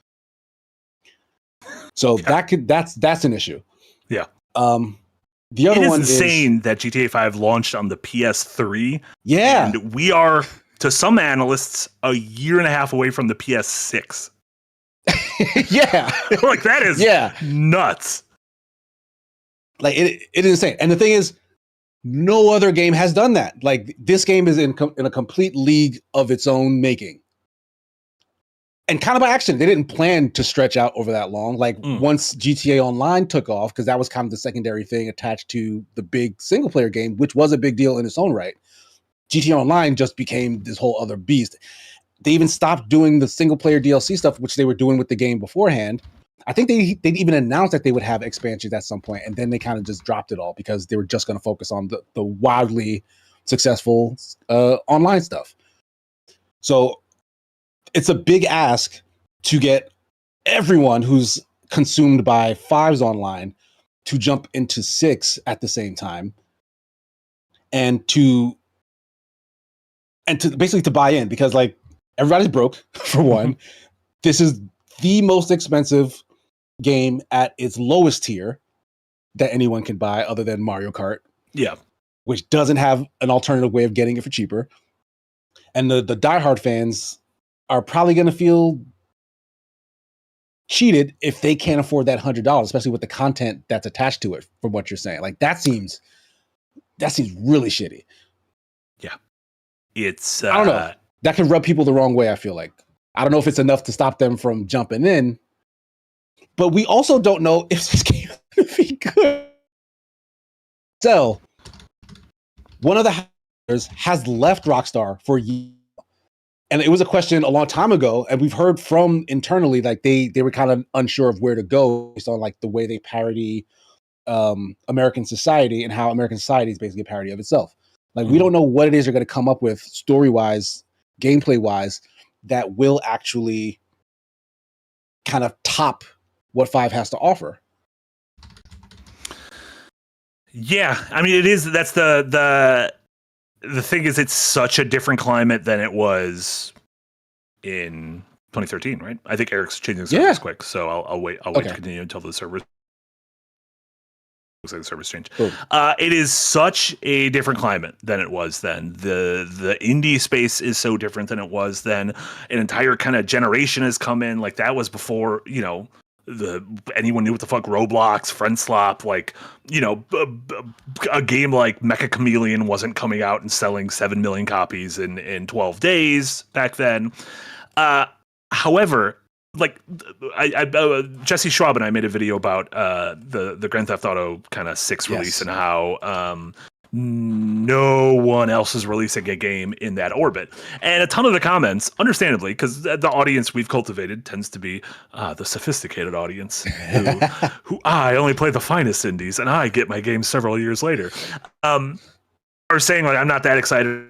So that's an issue. Yeah. The other one is insane that GTA 5 launched on the PS3. Yeah. And we are, to some analysts, a year and a half away from the PS6. Yeah. Like, that is nuts. Like, it is insane. And the thing is, no other game has done that. Like, this game is in a complete league of its own making. And kind of by accident, they didn't plan to stretch out over that long. Like, once GTA Online took off, because that was kind of the secondary thing attached to the big single player game, which was a big deal in its own right, GTA Online just became this whole other beast. They even stopped doing the single player DLC stuff, which they were doing with the game beforehand. I think they even announced that they would have expansions at some point, and then they kind of just dropped it all because they were just going to focus on the wildly successful online stuff. So it's a big ask to get everyone who's consumed by 5s online to jump into 6 at the same time, and to basically to buy in, because like everybody's broke for one. This is the most expensive game at its lowest tier that anyone can buy other than Mario Kart. Yeah. Which doesn't have an alternative way of getting it for cheaper. And the diehard fans are probably going to feel cheated if they can't afford that $100, especially with the content that's attached to it, from what you're saying. Like that seems really shitty. Yeah. It's I don't know. That can rub people the wrong way, I feel like. I don't know if it's enough to stop them from jumping in, but we also don't know if this game is going to be good. So, one of the hackers has left Rockstar for years. And it was a question a long time ago, and we've heard from internally, like they were kind of unsure of where to go based on like the way they parody American society, and how American society is basically a parody of itself. Like we don't know what it is they're going to come up with story-wise, gameplay-wise, that will actually kind of top what 5 has to offer. Yeah, I mean, it is. That's the thing is, it's such a different climate than it was in 2013, right? I think Eric's changing the servers quick, so I'll wait. I'll wait to continue until the servers. Looks like the servers changed. It is such a different climate than it was then. The indie space is so different than it was then. An entire kind of generation has come in. Like that was before, you know, anyone knew what the fuck Roblox, Friend Slop, like, you know, a game like Mecha Chameleon wasn't coming out and selling 7 million copies in 12 days back then. However, like Jesse Schwab and I made a video about the Grand Theft Auto kind of 6 release and how no one else is releasing a game in that orbit. And a ton of the comments, understandably, because the audience we've cultivated tends to be the sophisticated audience who I only play the finest indies and I get my games several years later, are saying like, I'm not that excited,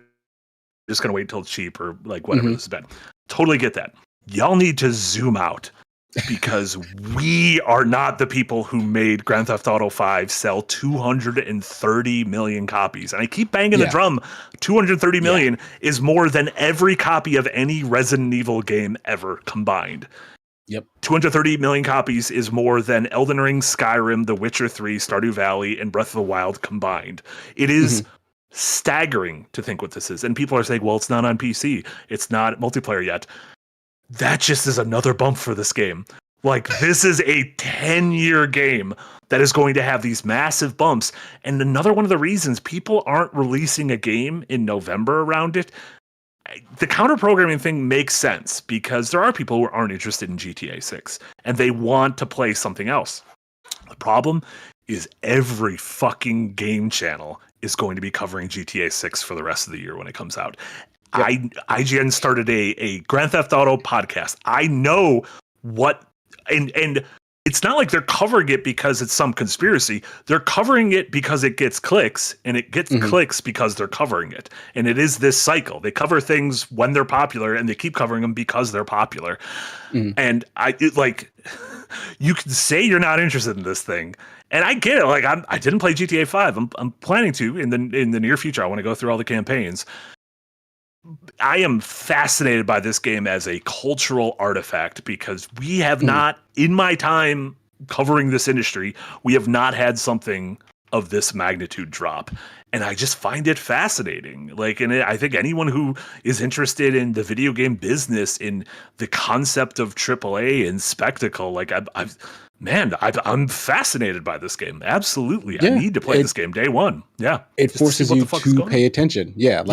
just gonna wait until it's cheap or like whatever this is bad. Totally get that. Y'all need to zoom out, because we are not the people who made Grand Theft Auto 5 sell 230 million copies. And I keep banging the drum. 230 million is more than every copy of any Resident Evil game ever combined. Yep. 230 million copies is more than Elden Ring, Skyrim, The Witcher 3, Stardew Valley, and Breath of the Wild combined. It is staggering to think what this is. And people are saying, well, it's not on PC. It's not multiplayer yet. That just is another bump for this game. Like, this is a 10-year game that is going to have these massive bumps. And another one of the reasons people aren't releasing a game in November around it, the counter-programming thing makes sense, because there are people who aren't interested in GTA 6, and they want to play something else. The problem is every fucking game channel is going to be covering GTA 6 for the rest of the year when it comes out. IGN started a Grand Theft Auto podcast. I know what, and it's not like they're covering it because it's some conspiracy. They're covering it because it gets clicks, and it gets clicks because they're covering it. And it is this cycle. They cover things when they're popular, and they keep covering them because they're popular. And you can say you're not interested in this thing, and I get it. Like I didn't play GTA 5. I'm planning to in the near future. I want to go through all the campaigns. I am fascinated by this game as a cultural artifact, because we have not, in my time covering this industry, we have not had something of this magnitude drop. And I just find it fascinating. Like, and I think anyone who is interested in the video game business, in the concept of AAA and spectacle, like I'm fascinated by this game. Absolutely. I need to play this game day one. Yeah. It forces you to pay attention. Yeah.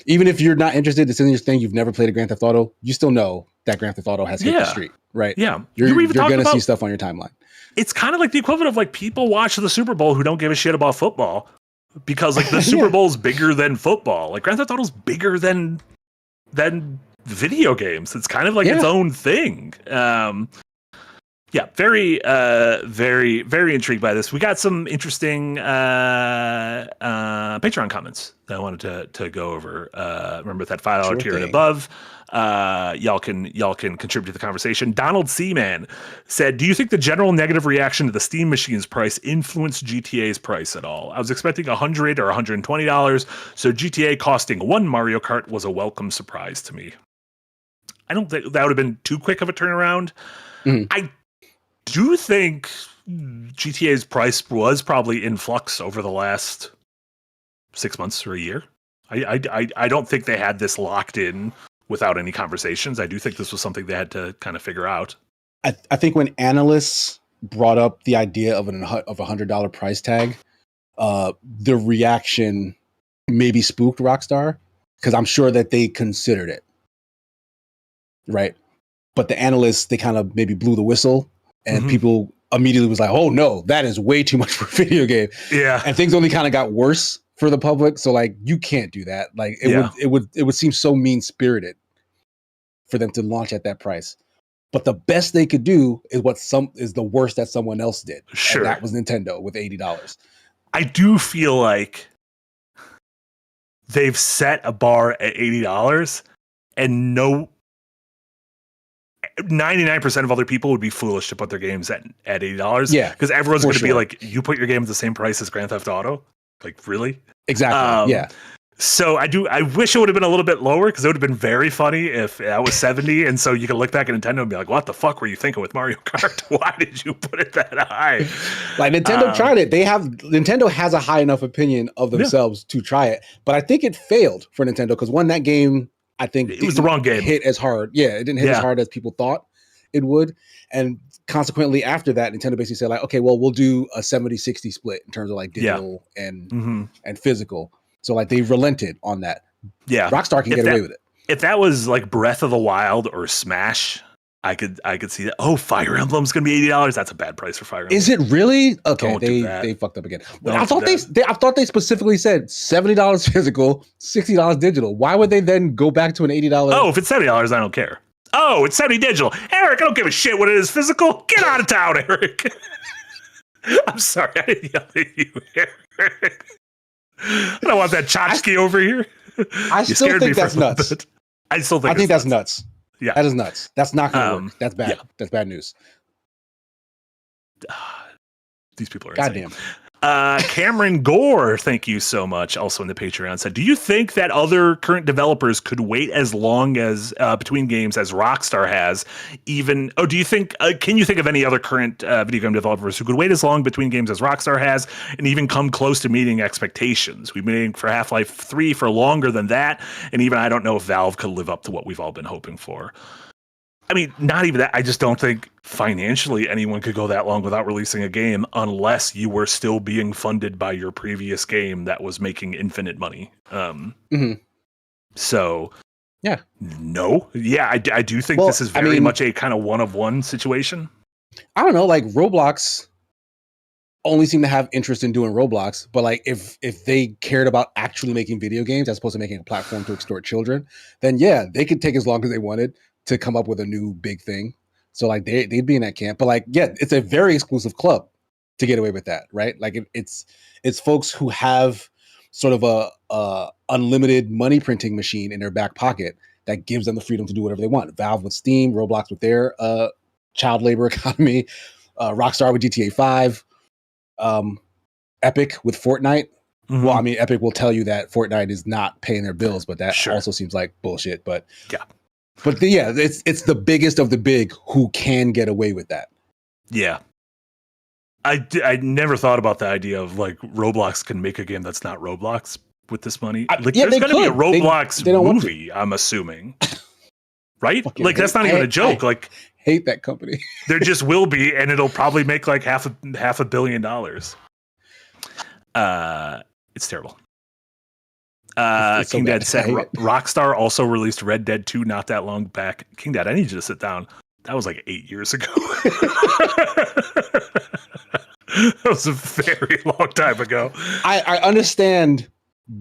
Even if you're not interested, it's in your thing, you've never played a Grand Theft Auto, you still know that Grand Theft Auto has hit the street, right? Yeah. You're going to see stuff on your timeline. It's kind of like the equivalent of like people watch the Super Bowl who don't give a shit about football, because like the Super Bowl is bigger than football. Like Grand Theft Auto is bigger than video games. It's kind of like its own thing. Yeah, very intrigued by this. We got some interesting Patreon comments that I wanted to go over. Remember that $5 tier and above. Y'all can contribute to the conversation. Donald Seaman said, "Do you think the general negative reaction to the Steam Machine's price influenced GTA's price at all? I was expecting $100 or $120, so GTA costing one Mario Kart was a welcome surprise to me." I don't think that would have been too quick of a turnaround. I do think GTA's price was probably in flux over the last 6 months or a year. I don't think they had this locked in without any conversations. I do think this was something they had to kind of figure out. I think when analysts brought up the idea of $100 price tag, the reaction maybe spooked Rockstar, because I'm sure that they considered it, right? But the analysts, they kind of maybe blew the whistle, and people immediately was like, "Oh no, that is way too much for a video game." Yeah, and things only kind of got worse for the public. So like, you can't do that. Like it would seem so mean spirited for them to launch at that price. But the best they could do is the worst that someone else did. Sure, and that was Nintendo with $80. I do feel like they've set a bar at $80, and 99% of other people would be foolish to put their games at $80. Yeah, because everyone's going to be like, "You put your game at the same price as Grand Theft Auto?" Like, really? Exactly. Yeah. So I wish it would have been a little bit lower, because it would have been very funny if that was 70, and so you can look back at Nintendo and be like, "What the fuck were you thinking with Mario Kart? Why did you put it that high?" Like, Nintendo tried it. Nintendo has a high enough opinion of themselves to try it, but I think it failed for Nintendo, because that game, I think it was the wrong game. Hit as hard. Yeah, it didn't hit as hard as people thought it would. And consequently, after that, Nintendo basically said, like, "Okay, well, we'll do a 70-60 split in terms of like digital and physical." So like, they relented on that. Yeah, Rockstar can get away with it. If that was like Breath of the Wild or Smash, I could see that. Oh, Fire Emblem's gonna be $80. That's a bad price for Fire Emblem. Is it really? Okay, they fucked up again. I thought they specifically said $70 physical, $60 digital. Why would they then go back to an $80? Oh, if it's $70, I don't care. Oh, it's 70 digital. Eric, I don't give a shit what it is physical. Get out of town, Eric. I'm sorry, I didn't yell at you, Eric. I don't want that tchotchke over here. I still think that's nuts. I think that's nuts. Yeah, that is nuts. That's not going to work. That's bad. Yeah. That's bad news. These people are goddamn. Cameron Gore, thank you so much. Also in the Patreon said, "Do you think that other current developers could wait as long as between games as Rockstar has? Even do you think? Can you think of any other current video game developers who could wait as long between games as Rockstar has, and even come close to meeting expectations? We've been waiting for Half-Life 3 for longer than that, and even I don't know if Valve could live up to what we've all been hoping for." I mean, not even that. I just don't think financially anyone could go that long without releasing a game unless you were still being funded by your previous game that was making infinite money. So, yeah. No. Yeah, I do think this is very much a kind of one-of-one situation. I don't know. Like, Roblox only seem to have interest in doing Roblox, but like, if they cared about actually making video games as opposed to making a platform to extort children, then yeah, they could take as long as they wanted to come up with a new big thing. So like, they'd be in that camp. But like, yeah, it's a very exclusive club to get away with that, right? Like, it's folks who have sort of a unlimited money printing machine in their back pocket that gives them the freedom to do whatever they want. Valve with Steam, Roblox with their child labor economy, Rockstar with GTA 5, Epic with Fortnite. Well, I mean, Epic will tell you that Fortnite is not paying their bills, but that also seems like bullshit. But yeah. But yeah, it's the biggest of the big who can get away with that. Yeah. I never thought about the idea of like Roblox can make a game that's not Roblox with this money. Like, there's going to be a Roblox movie, I'm assuming. Right? Like, that's not even a joke. Like, hate that company. There just will be, and it'll probably make like half a billion dollars. It's terrible. King Dad said Rockstar also released Red Dead 2 not that long back. King Dad, I need you to sit down. That was like 8 years ago. That was a very long time ago. I understand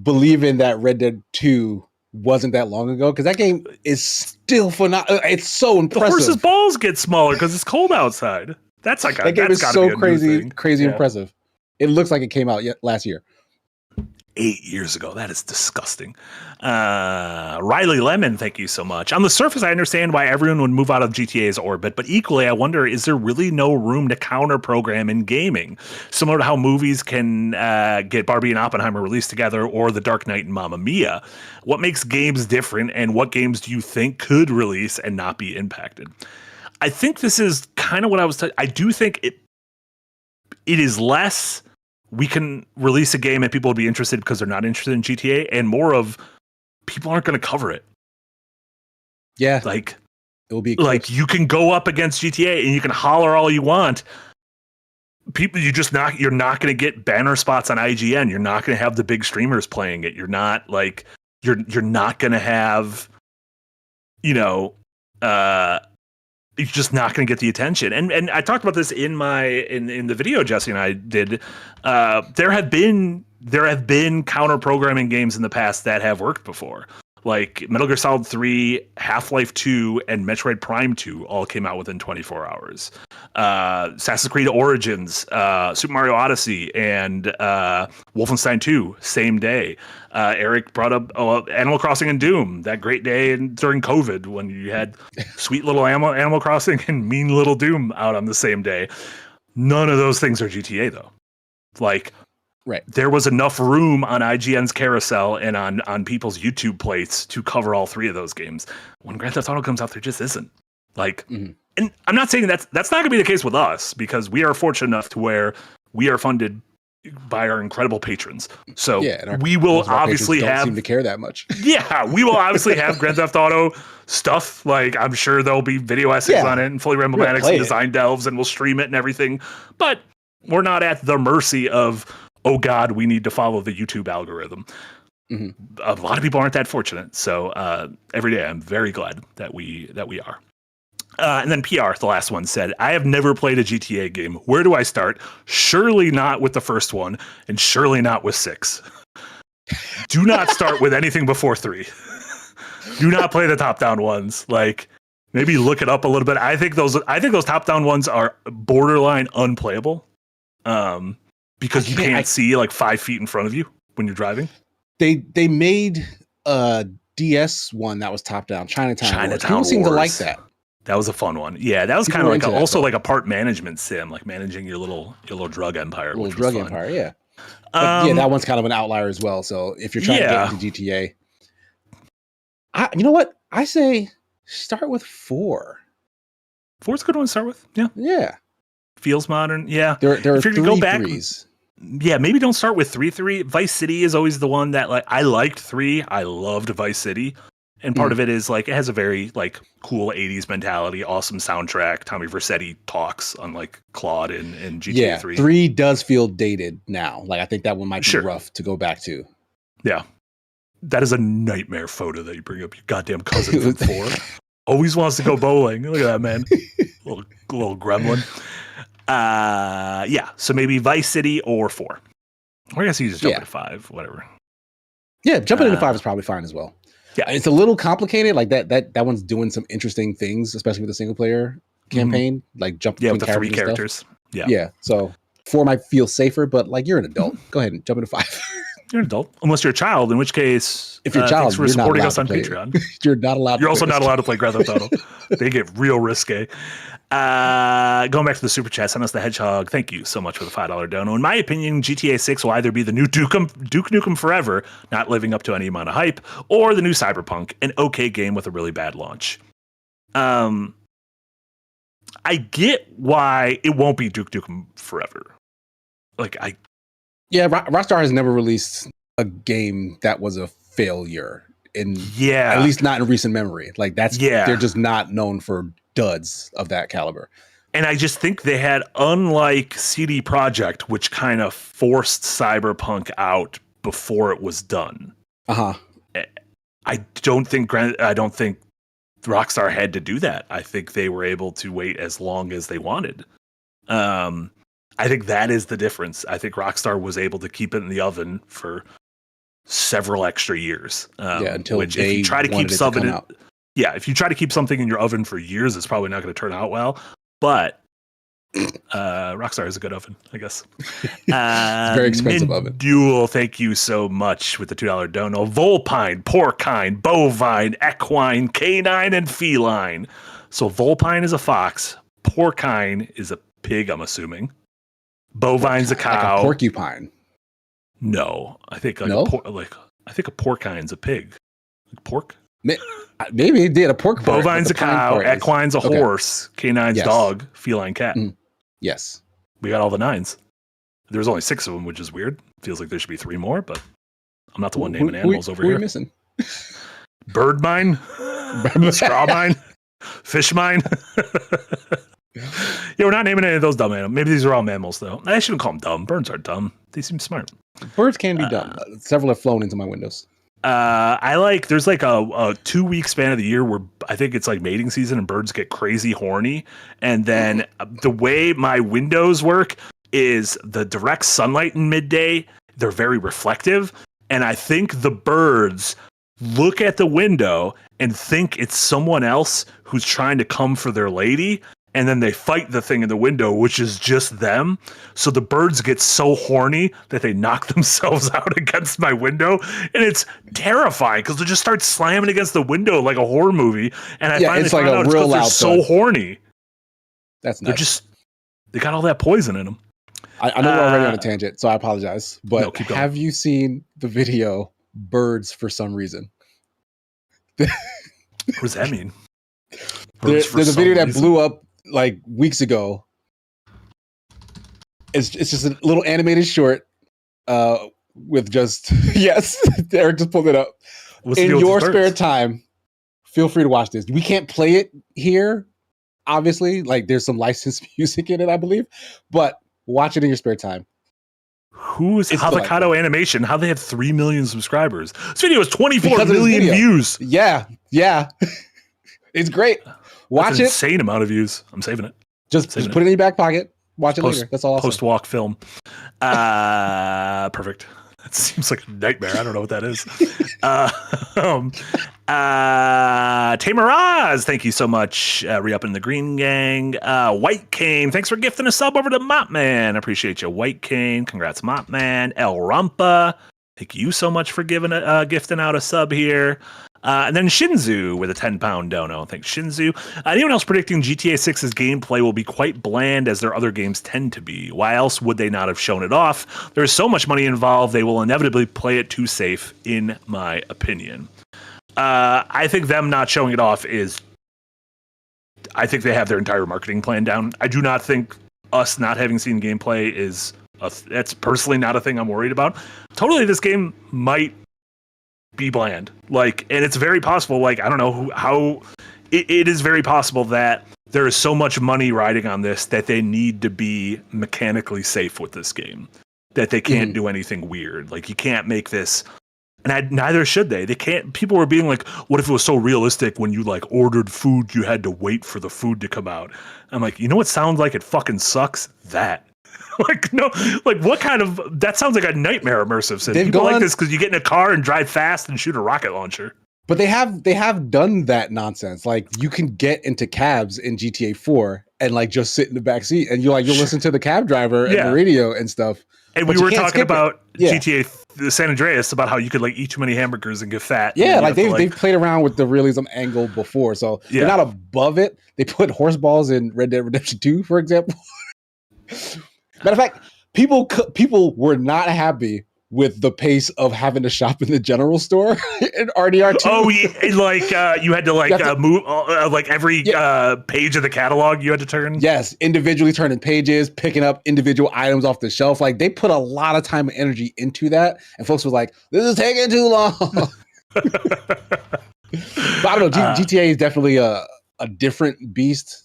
believing that Red Dead 2 wasn't that long ago, because that game is still phenomenal. It's so The impressive. horse's balls get smaller because it's cold outside. That's like that game that's is gotta so be a new crazy, thing. crazy Yeah. impressive. It looks like it came out last year. 8 years ago. That is disgusting. Riley Lemon, thank you so much. On the surface, I understand why everyone would move out of GTA's orbit, but equally, I wonder, is there really no room to counter program in gaming? Similar to how movies can get Barbie and Oppenheimer released together, or The Dark Knight and Mamma Mia. What makes games different, and what games do you think could release and not be impacted? I think this is kind of what I was I do think it is less we can release a game and people will be interested because they're not interested in GTA, and more of people aren't going to cover it. Yeah, Like it will be like you can go up against GTA and you can holler all you want. People, you're not going to get banner spots on IGN. You're not going to have the big streamers playing it. You're not like you're not going to have, you're just not going to get the attention. And I talked about this in the video Jesse and I did. There have been counter programming games in the past that have worked before. Like Metal Gear Solid 3, Half-Life 2, and Metroid Prime 2 all came out within 24 hours. Assassin's Creed Origins, Super Mario Odyssey, and Wolfenstein 2, same day. Eric brought up Animal Crossing and Doom, that great day during COVID when you had sweet little Animal Crossing and mean little Doom out on the same day. None of those things are GTA, though. Like, right. There was enough room on IGN's carousel and on people's YouTube plates to cover all three of those games. When Grand Theft Auto comes out, there just isn't. Like, and I'm not saying that's not going to be the case with us, because we are fortunate enough to where we are funded by our incredible patrons. So we will obviously don't seem to care that much. Yeah, we will obviously have Grand Theft Auto stuff. Like, I'm sure there'll be video essays on it and fully Ramblematics and design delves, and we'll stream it and everything. But we're not at the mercy of, oh God, we need to follow the YouTube algorithm. A lot of people aren't that fortunate. So every day I'm very glad that we are. And then PR, the last one, said, I have never played a GTA game. Where do I start? Surely not with the first one, and surely not with 6. Do not start with anything before 3. Do not play the top-down ones. Like, maybe look it up a little bit. I think those top-down ones are borderline unplayable. Because you can't see like 5 feet in front of you when you're driving. They made a DS one that was top down, Chinatown Wars. People Wars. seem to like that. That was a fun one. Yeah, that was kind of like like a part management sim, like managing your little drug empire. Empire, yeah. But that one's kind of an outlier as well. So if you're trying to get into GTA, you know what? I say start with 4. 4's a good one to start with. Yeah. Yeah. Feels modern. Yeah. There are 3 go back, 3s. Yeah, maybe don't start with 3. Vice City is always the one that, like, I liked 3. I loved Vice City. And part of it is like it has a very like cool 80s mentality, awesome soundtrack. Tommy Vercetti talks, unlike Claude in GTA 3. 3 does feel dated now. Like, I think that one might be rough to go back to. Yeah. That is a nightmare photo that you bring up. Your goddamn cousin from 4 always wants to go bowling. Look at that, man. little gremlin. Yeah. So maybe Vice City or 4. Or I guess you just jump into 5, whatever. Yeah, jumping into 5 is probably fine as well. Yeah, it's a little complicated. Like that one's doing some interesting things, especially with the single player campaign. Like jumping with the 3 characters. Yeah. So 4 might feel safer, but like you're an adult. Go ahead and jump into 5. You're an adult, unless you're a child. In which case, if you're a child, you're supporting us on Patreon. You're not allowed. You're also not allowed to play Grand Theft Auto. They get real risque. Going back to the super chat, send us the hedgehog. Thank you so much for the $5 dono. In my opinion, GTA 6 will either be the new Duke Nukem Forever, not living up to any amount of hype, or the new Cyberpunk, an okay game with a really bad launch. I get why it won't be Duke Nukem Forever. Rockstar has never released a game that was a failure at least not in recent memory. Like they're just not known for duds of that caliber. And I just think they had, unlike CD Projekt, which kind of forced Cyberpunk out before it was done. I don't think Rockstar had to do that. I think they were able to wait as long as they wanted. I think that is the difference. I think Rockstar was able to keep it in the oven for several extra years. Until which they if you try to keep wanted it to something come in, out. if you try to keep something in your oven for years, it's probably not going to turn out well. But Rockstar is a good oven, I guess. It's a very expensive oven. Duel, thank you so much with the $2 dono. Vulpine, porcine, bovine, equine, canine, and feline. So Vulpine is a fox. Porcine is a pig, I'm assuming. Bovine's a cow. Like a porcupine. No, I think I think a porcine's a pig. Like pork. Maybe it did a pork. Bovine's a cow. Equine's a horse. Canine's dog. Feline cat. Yes. We got all the 9s. There's only 6 of them, which is weird. Feels like there should be 3 more, but I'm not the one naming animals over who here. Are you missing? Bird mine, straw mine, fish mine. Yeah, we're not naming any of those dumb animals. Maybe these are all mammals, though. I shouldn't call them dumb. Birds are dumb. They seem smart. Birds can be dumb. Several have flown into my windows. There's like a 2-week span of the year where I think it's like mating season and birds get crazy horny. And then the way my windows work is the direct sunlight in midday. They're very reflective. And I think the birds look at the window and think it's someone else who's trying to come for their lady. And then they fight the thing in the window, which is just them. So the birds get so horny that they knock themselves out against my window. And it's terrifying because they just start slamming against the window like a horror movie. And I finally found out it's because they're so horny. That's nuts. They got all that poison in them. I know we're already on a tangent, so I apologize. But no, keep going. Have you seen the video Birds for Some Reason? What does that mean? There's a video that blew up like weeks ago. It's just a little animated short with just yes, Eric just pulled it up. In your spare time, feel free to watch this. We can't play it here, obviously. Like there's some licensed music in it, I believe, but watch it in your spare time. Who's Avocado Animation? How they have 3 million subscribers? This video has 24 million views. Yeah. It's great. Watch it. Insane amount of views. I'm saving it. Just put it in your back pocket. Watch it later. That's all. Post-walk film. Perfect. That seems like a nightmare. I don't know what that is. Tamaraz, thank you so much. Re-upping the Green Gang. White Cane, thanks for gifting a sub over to Mopman. Appreciate you, White Cane. Congrats, Mopman. El Rumpa, thank you so much for giving gifting out a sub here. And then Shinzu with a 10-pound dono. Thanks, Shinzu. Anyone else predicting GTA 6's gameplay will be quite bland as their other games tend to be? Why else would they not have shown it off? There's so much money involved, they will inevitably play it too safe, in my opinion. I think them not showing it off I think they have their entire marketing plan down. I do not think us not having seen gameplay that's personally not a thing I'm worried about. Totally, this game might be bland, and it's very possible, I don't know how it is very possible that there is so much money riding on this that they need to be mechanically safe with this game, that they can't do anything weird. You can't make this, and neither should they. They can't. People were being like, what if it was so realistic when you ordered food, you had to wait for the food to come out? I'm like, you know what sounds like it fucking sucks? That. What kind of, that sounds like a nightmare immersive sim. People like this because you get in a car and drive fast and shoot a rocket launcher. But they have done that nonsense. You can get into cabs in GTA 4 and just sit in the back seat and you'll listen to the cab driver and the radio and stuff. And we were talking about GTA San Andreas about how you could eat too many hamburgers and get fat. Yeah, they've played around with the realism angle before, so they're not above it. They put horse balls in Red Dead Redemption 2, for example. Matter of fact, people were not happy with the pace of having to shop in the general store in RDR2. Oh, yeah, you had to move every page of the catalog you had to turn. Yes, individually turning pages, picking up individual items off the shelf. They put a lot of time and energy into that, and folks were like, "This is taking too long." But I don't know. GTA is definitely a different beast.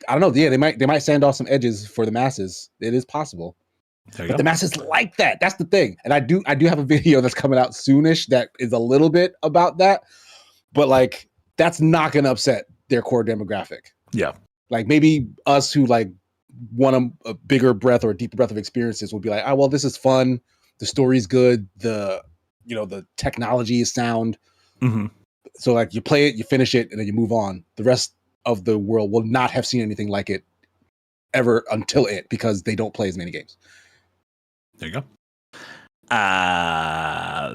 I don't know. Yeah, they might sand off some edges for the masses. It is possible. But the masses like that. That's the thing. And I do have a video that's coming out soonish that is a little bit about that. But that's not going to upset their core demographic. Yeah. Maybe us who want a bigger breadth or a deeper breadth of experiences will be like, oh, well, this is fun. The story's good. The the technology is sound. Mm-hmm. So like you play it, you finish it, and then you move on. The rest of the world will not have seen anything like it ever until it, because they don't play as many games. There you go.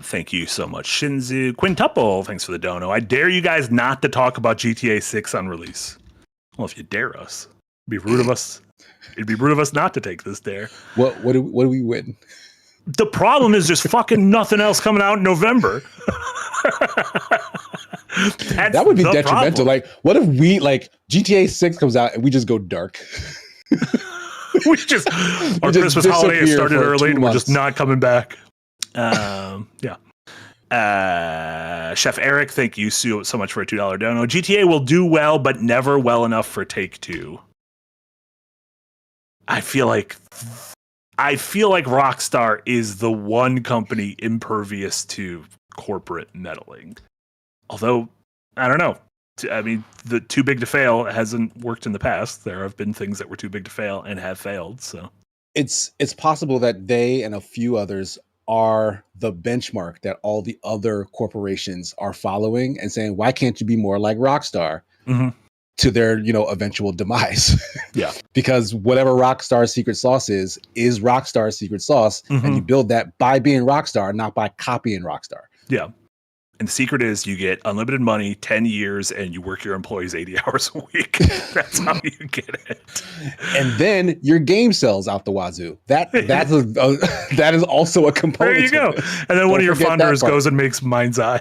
Thank you so much, Shinzu. Quintuple, thanks for the dono. I dare you guys not to talk about GTA 6 on release. Well, if you dare us, it'd be rude of us. It'd be rude of us not to take this dare. What do we win? The problem is there's fucking nothing else coming out in November. That would be detrimental. Problem. Like, what if we GTA 6 comes out and we just go dark? Our Christmas holiday started early and we're just not coming back. Yeah. Chef Eric, thank you so much for a $2 dono. GTA will do well, but never well enough for Take-Two. I feel like Rockstar is the one company impervious to corporate meddling. Although, I don't know. I mean, the too big to fail hasn't worked in the past. There have been things that were too big to fail and have failed. So it's possible that they and a few others are the benchmark that all the other corporations are following and saying, why can't you be more like Rockstar? Mm-hmm. To their, eventual demise. Yeah. Because whatever Rockstar's secret sauce is Rockstar's secret sauce. Mm-hmm. And you build that by being Rockstar, not by copying Rockstar. Yeah. And the secret is you get unlimited money, 10 years, and you work your employees 80 hours a week. That's how you get it. And then your game sells out the wazoo. That is also a component. There you go. And then one of your founders goes and makes Mind's Eye.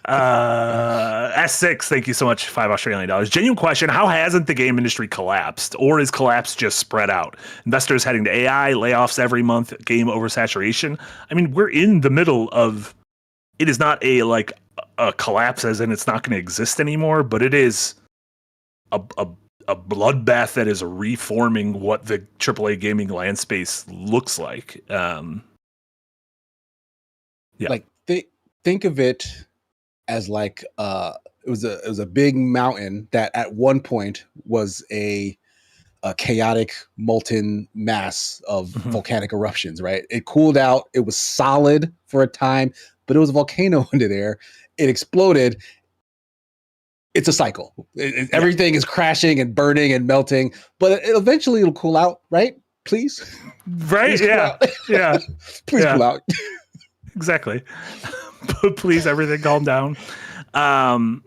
S6, thank you so much. $5 Genuine question: how hasn't the game industry collapsed, or is collapse just spread out? Investors heading to AI, layoffs every month, game oversaturation. I mean, we're in the middle of it. Is not a collapse as in it's not going to exist anymore, but it is a bloodbath that is reforming what the AAA gaming land space looks like. Yeah. Like think of it as it was a big mountain that at one point was a chaotic molten mass of volcanic eruptions, right? It cooled out. It was solid for a time, but it was a volcano under there. It exploded. It's a cycle. Everything is crashing and burning and melting, but eventually it'll cool out, right? Please. Right? Please Yeah. Yeah. Please cool out. Exactly. Please, everything calm down. And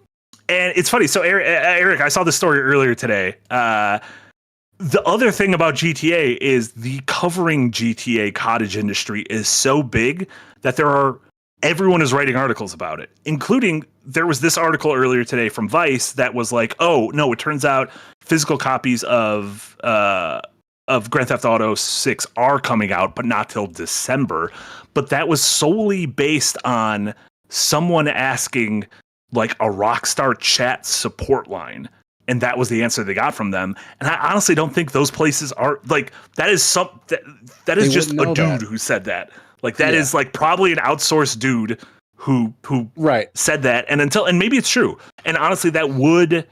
it's funny. So Eric, I saw this story earlier today. The other thing about GTA is the covering GTA cottage industry is so big that everyone is writing articles about it, including there was this article earlier today from Vice that was like, oh no, it turns out physical copies of Grand Theft Auto 6 are coming out, but not till December. But that was solely based on someone asking like a Rockstar chat support line. And that was the answer they got from them. And I honestly don't think those places are like, that is that is just a dude who said that. Like that is like probably an outsourced dude who said that. And maybe it's true. And honestly, that would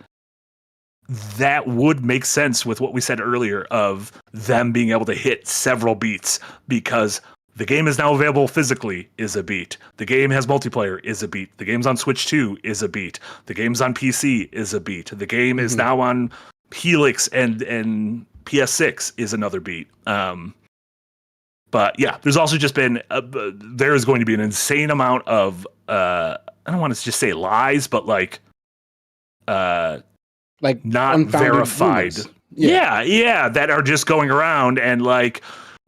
make sense with what we said earlier of them being able to hit several beats, because the game is now available physically is a beat. The game has multiplayer is a beat. The game's on Switch 2 is a beat. The game's on PC is a beat. The game is now on Helix and PS6 is another beat. But yeah, there's also just been there is going to be an insane amount of I don't want to just say lies, but like not verified. Yeah, that are just going around and like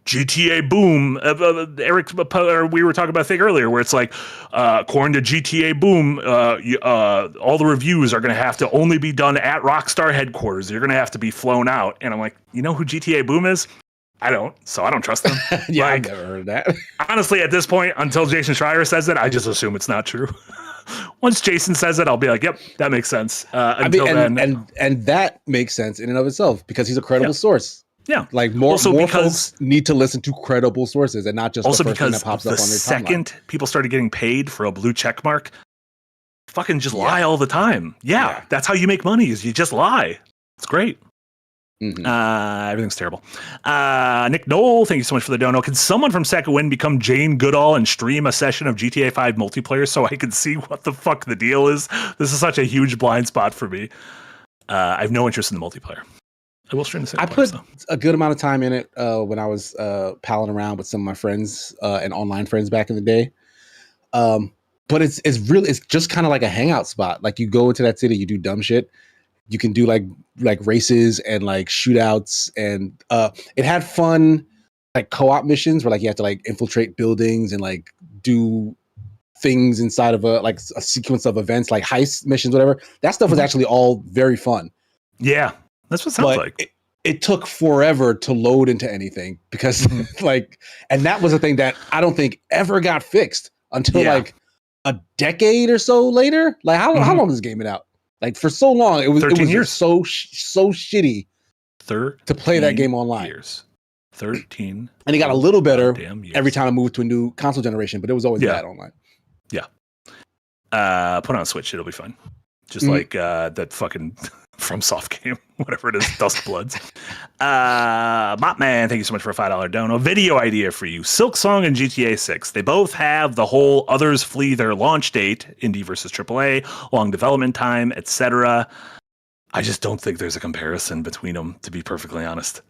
GTA Boom. Eric, we were talking about a thing earlier where it's like, according to GTA Boom, all the reviews are going to have to only be done at Rockstar headquarters. You're going to have to be flown out. And I'm like, you know who GTA Boom is? I don't trust them. Yeah, I've never heard of that. Honestly, at this point, until Jason Schreier says it, I just assume it's not true. Once Jason says it, I'll be like, yep, that makes sense. Then, and that makes sense in and of itself because he's a credible source. Yeah, like more folks need to listen to credible sources and not just also the first thing because that pops up on their timeline. Second people started getting paid for a blue check mark, fucking just lie all the time. Yeah, that's how you make money. Is you just lie. It's great. Everything's terrible. Nick Knoll, thank you so much for the dono. Can someone from Second Wind become Jane Goodall and stream a session of GTA 5 multiplayer so I can see what the fuck the deal is? This is such a huge blind spot for me. I have no interest in the multiplayer. I will stream the single player. I put a good amount of time in it when I was palling around with some of my friends and online friends back in the day. But it's just kind of like a hangout spot. Like, you go into that city, you do dumb shit. You can do like races and like shootouts, and it had fun like co-op missions where like you have to like infiltrate buildings and like do things inside of a sequence of events, like heist missions, whatever. That stuff was actually all very fun. Yeah, that's what it sounds like. It took forever to load into anything because and that was a thing that I don't think ever got fixed until like a decade or so later. Like how long is this game been out? Like, for so long, it was years. so shitty to play that game online. Years. 13. And it got a little better every time I moved to a new console generation, but it was always bad online. Yeah. Put on Switch, it'll be fun. Just like that fucking FromSoft game, whatever it is, Dust Bloods. Mopman, thank you so much for a $5 dono. Video idea for you. Silksong and GTA 6. They both have the whole others flee their launch date, indie versus AAA, long development time, etc. I just don't think there's a comparison between them, to be perfectly honest.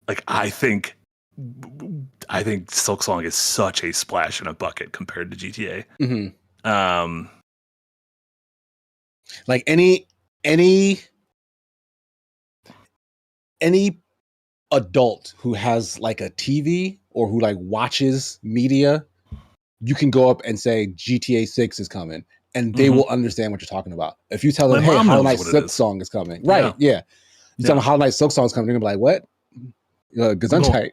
Like, I think Silksong is such a splash in a bucket compared to GTA. Mm-hmm. Like any adult who has like a TV or who like watches media, you can go up and say GTA 6 is coming, and they will understand what you're talking about. If you tell them, hey, Hollow Knight Silksong is coming, right? Yeah. You tell them Hollow Knight Silksong is coming, they're gonna be like, what? Gesundheit.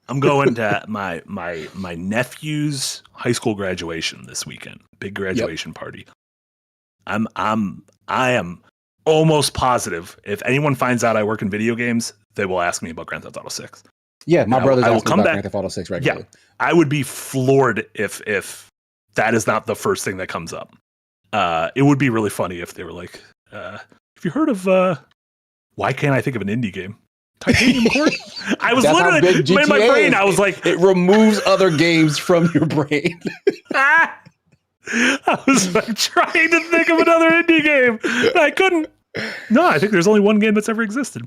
I'm going to my nephew's high school graduation this weekend. Big graduation party. I am almost positive if anyone finds out I work in video games, they will ask me about Grand Theft Auto 6. Yeah, my brother's asking come about back. Grand Theft Auto 6 regularly. Yeah, I would be floored if that is not the first thing that comes up. It would be really funny if they were like, have you heard of why can't I think of an indie game? Titanium Court? I was literally in my brain. I was like, it removes other games from your brain. I was like trying to think of another indie game. I couldn't. No, I think there's only one game that's ever existed.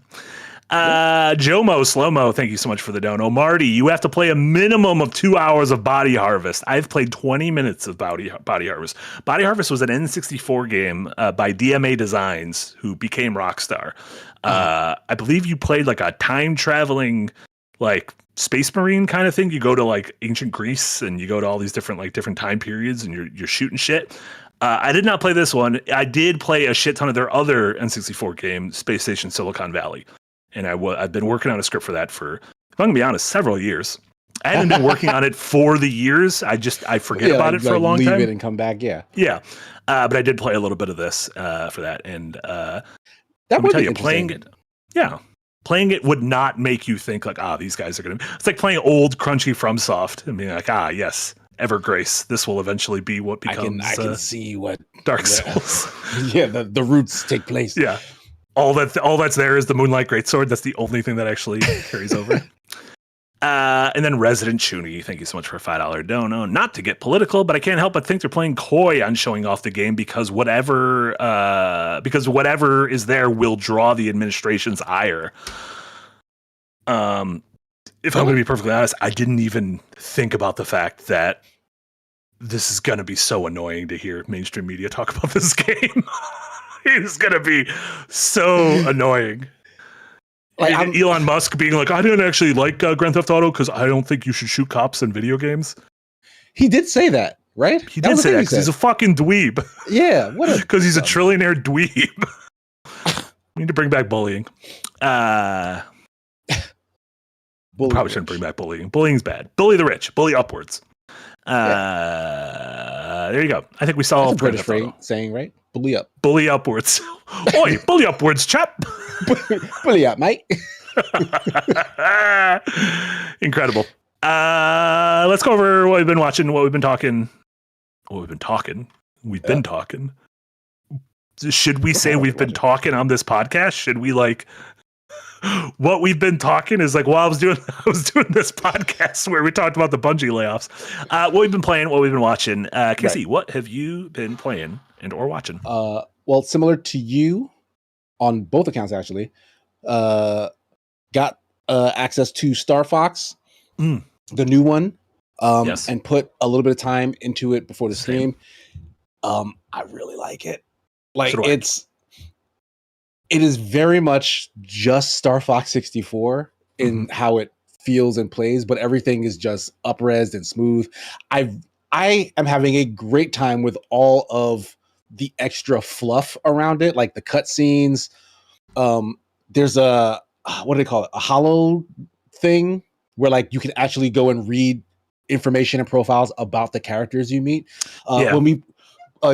Jomo Slowmo, thank you so much for the dono. Marty, you have to play a minimum of 2 hours of Body Harvest. I've played 20 minutes of Body Harvest. Body Harvest was an N64 game by DMA Designs, who became Rockstar. I believe you played like a time traveling, like Space Marine kind of thing. You go to like ancient Greece and you go to all these different time periods and you're shooting shit. I did not play this one. I did play a shit ton of their other N64 game, Space Station Silicon Valley. And I've been working on a script for that for, if I'm gonna be honest, several years. I haven't been working on it for the years. I forget about it for a long time. Leave it and come back. Yeah. But I did play a little bit of this for that. And that would tell be you, playing it would not make you think like, these guys are gonna. It's like playing old crunchy FromSoft and being like, yes, Evergrace. This will eventually be what becomes. I can see what Dark Souls. Yeah, the roots take place. Yeah. All that's there is the Moonlight Greatsword. That's the only thing that actually carries over. And then Resident Shuni, thank you so much for a $5 dono. Not to get political, but I can't help but think they're playing coy on showing off the game because whatever is there will draw the administration's ire. If I'm going to be perfectly honest, I didn't even think about the fact that this is going to be so annoying to hear mainstream media talk about this game. It's going to be so annoying. Like Elon Musk being like, I didn't actually like Grand Theft Auto because I don't think you should shoot cops in video games. He did say that, right? He did say that because he's a fucking dweeb. Yeah. Because he's a trillionaire dweeb. We need to bring back bullying. Probably shouldn't bring back bullying. Bullying's bad. Bully the rich. Bully upwards. There you go. I think we solved British saying, right? Bully up. Bully upwards. Oi, bully upwards, chap. Bully up, mate. Incredible. Let's go over what we've been watching, what we've been talking. We've been talking. Should we say we've been talking on this podcast? Should we like what we've been talking is like while I was doing this podcast where we talked about the Bungie layoffs. What we've been playing, what we've been watching. Casey, what have you been playing and or watching? Well, similar to you on both accounts, actually. Got access to Star Fox, the new one, Yes. and put a little bit of time into it before the stream. I really like it. Like So do I. it is very much just Star Fox 64 in how it feels and plays, but everything is just up-resed and smooth. I am having a great time with all of the extra fluff around it, like the cutscenes. There's a what do they call it? A hollow thing where like you can actually go and read information and profiles about the characters you meet. When we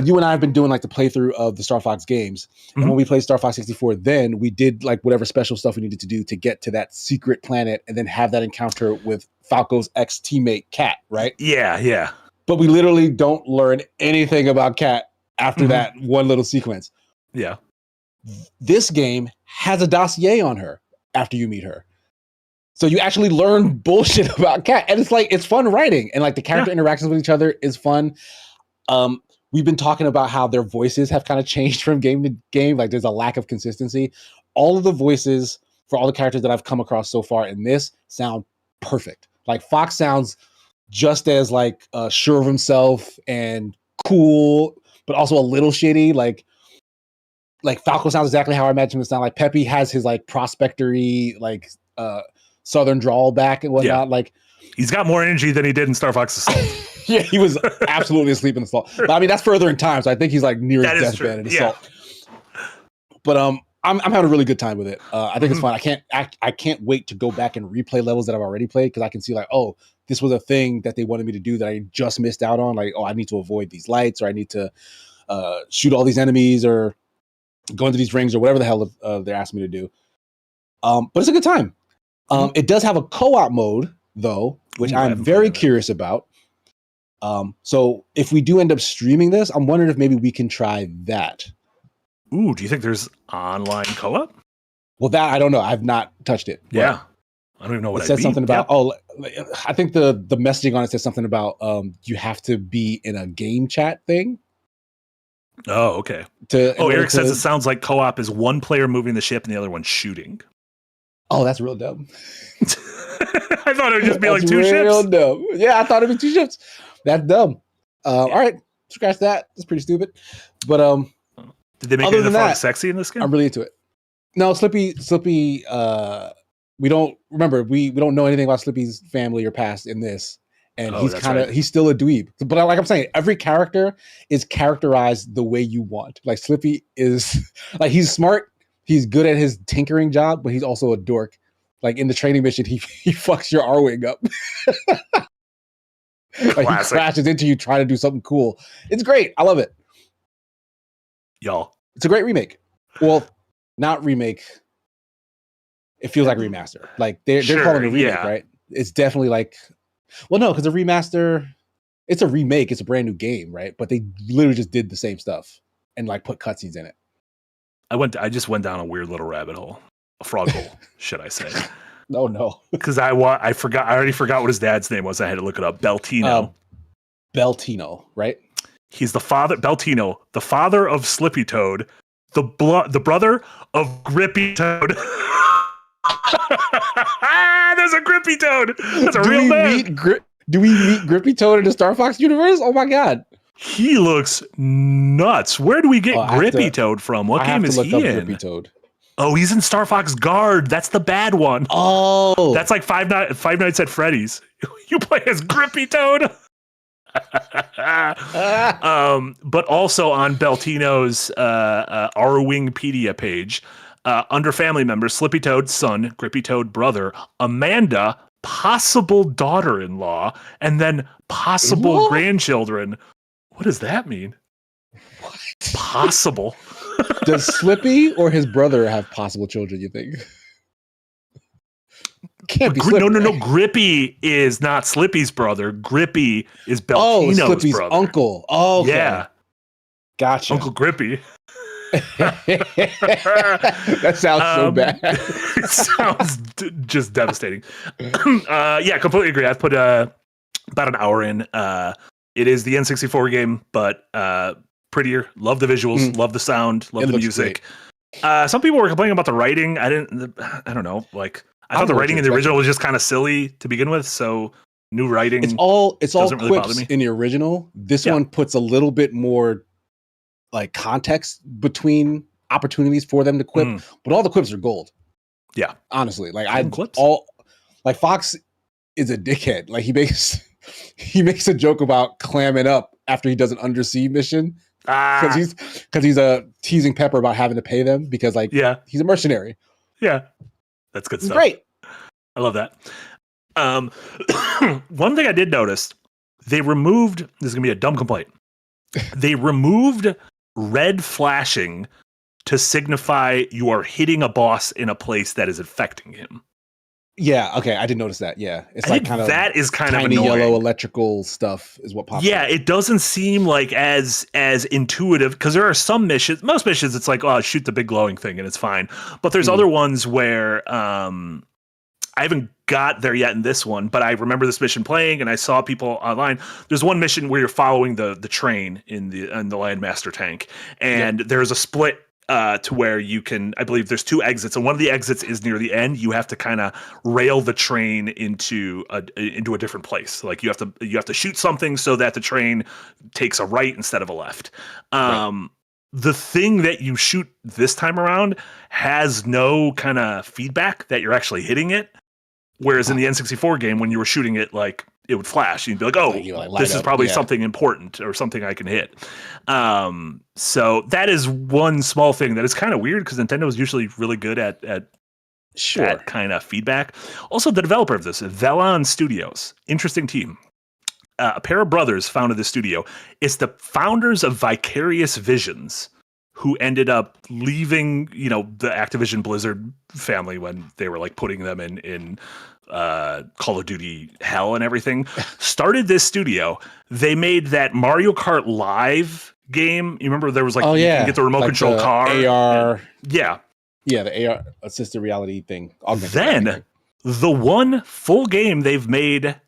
you and I have been doing like the playthrough of the Star Fox games. And when we played Star Fox 64, then we did like whatever special stuff we needed to do to get to that secret planet and then have that encounter with Falco's ex-teammate Kat, right? Yeah. But we literally don't learn anything about Kat after that one little sequence. Yeah. This game has a dossier on her after you meet her. So you actually learn bullshit about Kat. And it's like, it's fun writing. And like the character interactions with each other is fun. We've been talking about how their voices have kind of changed from game to game. Like there's a lack of consistency. All of the voices for all the characters that I've come across so far in this sound perfect. Like Fox sounds just as like sure of himself and cool, but also a little shitty. Like Falco sounds exactly how I imagine him to sound. Like Peppy has his like prospectory, like southern drawl back and whatnot. Like he's got more energy than he did in Star Fox Assault. Yeah, he was absolutely asleep in Assault. But I mean, that's further in time, so I think he's like near his deathbed in Assault. But I'm having a really good time with it. I think it's fun. I can't wait to go back and replay levels that I've already played because I can see like, oh, this was a thing that they wanted me to do that I just missed out on. Like, oh, I need to avoid these lights, or I need to shoot all these enemies, or go into these rings, or whatever the hell they're asking me to do. But it's a good time. It does have a co-op mode though, which I'm very curious about. So if we do end up streaming this, I'm wondering if maybe we can try that. Ooh, do you think there's online co-op? Well, that I don't know. I've not touched it. Yeah. I don't even know what it says something about. Oh, I think the messaging on it says something about you have to be in a game chat thing. Oh, okay. Eric says it sounds like co-op is one player moving the ship and the other one shooting. Oh, that's real dumb. I thought it would just be like two ships. Real dumb. Yeah, I thought it'd be two ships. That's dumb. All right, scratch that. That's pretty stupid. But did they make any of the frogs sexy in this game? I'm really into it. No, Slippy. We don't know anything about Slippy's family or past in this, and he's still a dweeb. But like I'm saying, every character is characterized the way you want. Like Slippy is like he's smart, he's good at his tinkering job, but he's also a dork. Like in the training mission, he fucks your R-wing up. Like he crashes into you trying to do something cool. It's great. I love it. Y'all. It's a great remake. Well, not remake. It feels like remaster. Like they're calling it a remake, right? It's definitely like, well, no, because a remaster, it's a remake. It's a brand new game, right? But they literally just did the same stuff and like put cutscenes in it. I just went down a weird little rabbit hole, a frog hole, should I say? Oh no, because I already forgot what his dad's name was. I had to look it up. Beltino, right? He's the father. Beltino, the father of Slippy Toad, the brother of Grippy Toad. There's a Grippy Toad. That's a real man. Do we meet Grippy Toad in the Star Fox universe? Oh my god, he looks nuts. Where do we get Grippy Toad from? What game is he in? Grippy Toad. Oh, he's in Star Fox Guard. That's the bad one. Oh, that's like Five Nights at Freddy's. You play as Grippy Toad. But also on Beltino's R-Wingpedia page, under family members, Slippy Toad's son, Grippy Toad brother, Amanda, possible daughter-in-law, and then possible grandchildren. What does that mean? What? Possible. Does Slippy or his brother have possible children, you think? Can't be Slippy. No. Grippy is not Slippy's brother. Grippy is Beltino's Slippy's brother. Uncle. Oh, okay. Yeah. Gotcha. Uncle Grippy. That sounds so bad. It sounds just devastating. Yeah, completely agree. I've put about an hour in. It is the N64 game, but prettier. Love the visuals, love the sound, love the music. Some people were complaining about the writing. I don't know. Like, I thought the writing in the original was just kind of silly to begin with. So new writing. It's all really quips in the original. This one puts a little bit more like context between opportunities for them to quip, but all the quips are gold. Yeah, honestly, like Fox is a dickhead. Like he makes a joke about clamming up after he does an undersea mission because he's teasing Pepper about having to pay them because he's a mercenary. Yeah, that's good stuff. Great, I love that. One thing I did notice, they removed. This is gonna be a dumb complaint. They removed red flashing to signify you are hitting a boss in a place that is affecting him. Yeah, okay, I did notice that. Yeah, it's that is kind of tiny annoying. Yellow electrical stuff is what pops. Yeah, up. It doesn't seem like as intuitive because there are some missions. Most missions, it's like, oh, shoot the big glowing thing and it's fine. But there's other ones where I haven't got there yet in this one, but I remember this mission playing and I saw people online. There's one mission where you're following the train in the Landmaster tank, and there's a split to where you can, I believe there's two exits, and one of the exits is near the end. You have to kind of rail the train into a different place. Like you have to shoot something so that the train takes a right instead of a left. The thing that you shoot this time around has no kind of feedback that you're actually hitting it. Whereas in the N64 game, when you were shooting it, like it would flash. You'd be like, oh, this is probably something important or something I can hit. So that is one small thing that is kind of weird because Nintendo is usually really good at that kind of feedback. Also, the developer of this, Velon Studios, interesting team. A pair of brothers founded the studio. It's the founders of Vicarious Visions who ended up leaving, the Activision Blizzard family when they were like putting them in Call of Duty hell and everything. Started this studio. They made that Mario Kart Live game. You remember there was you can get the remote control car. AR. Yeah, the AR assisted reality thing. Then the one full game they've made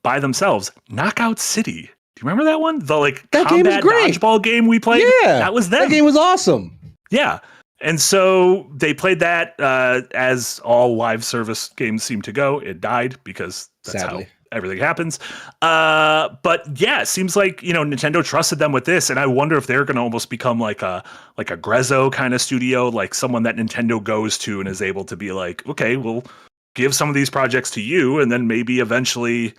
by themselves, Knockout City. Do you remember that one? The that combat dodgeball game we played? Yeah. That was them. That game was awesome. Yeah. And so they played that as all live service games seem to go. It died because that's how everything happens. But yeah, it seems like, Nintendo trusted them with this. And I wonder if they're going to almost become like a Grezzo kind of studio, like someone that Nintendo goes to and is able to be like, okay, we'll give some of these projects to you. And then maybe eventually,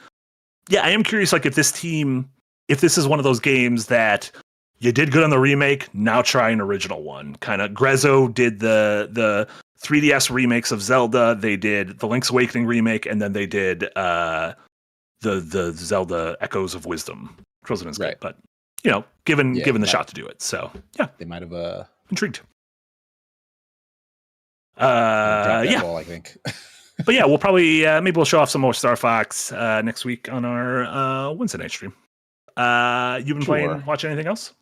I am curious, if this is one of those games that you did good on the remake, now try an original one. Kind of Grezzo did the 3DS remakes of Zelda. They did the Link's Awakening remake, and then they did the Zelda Echoes of Wisdom, which wasn't as good, but given the shot to do it. So they might have intrigued. Ball, I think. But we'll probably maybe we'll show off some more Star Fox next week on our Wednesday night stream. You've been watching anything else?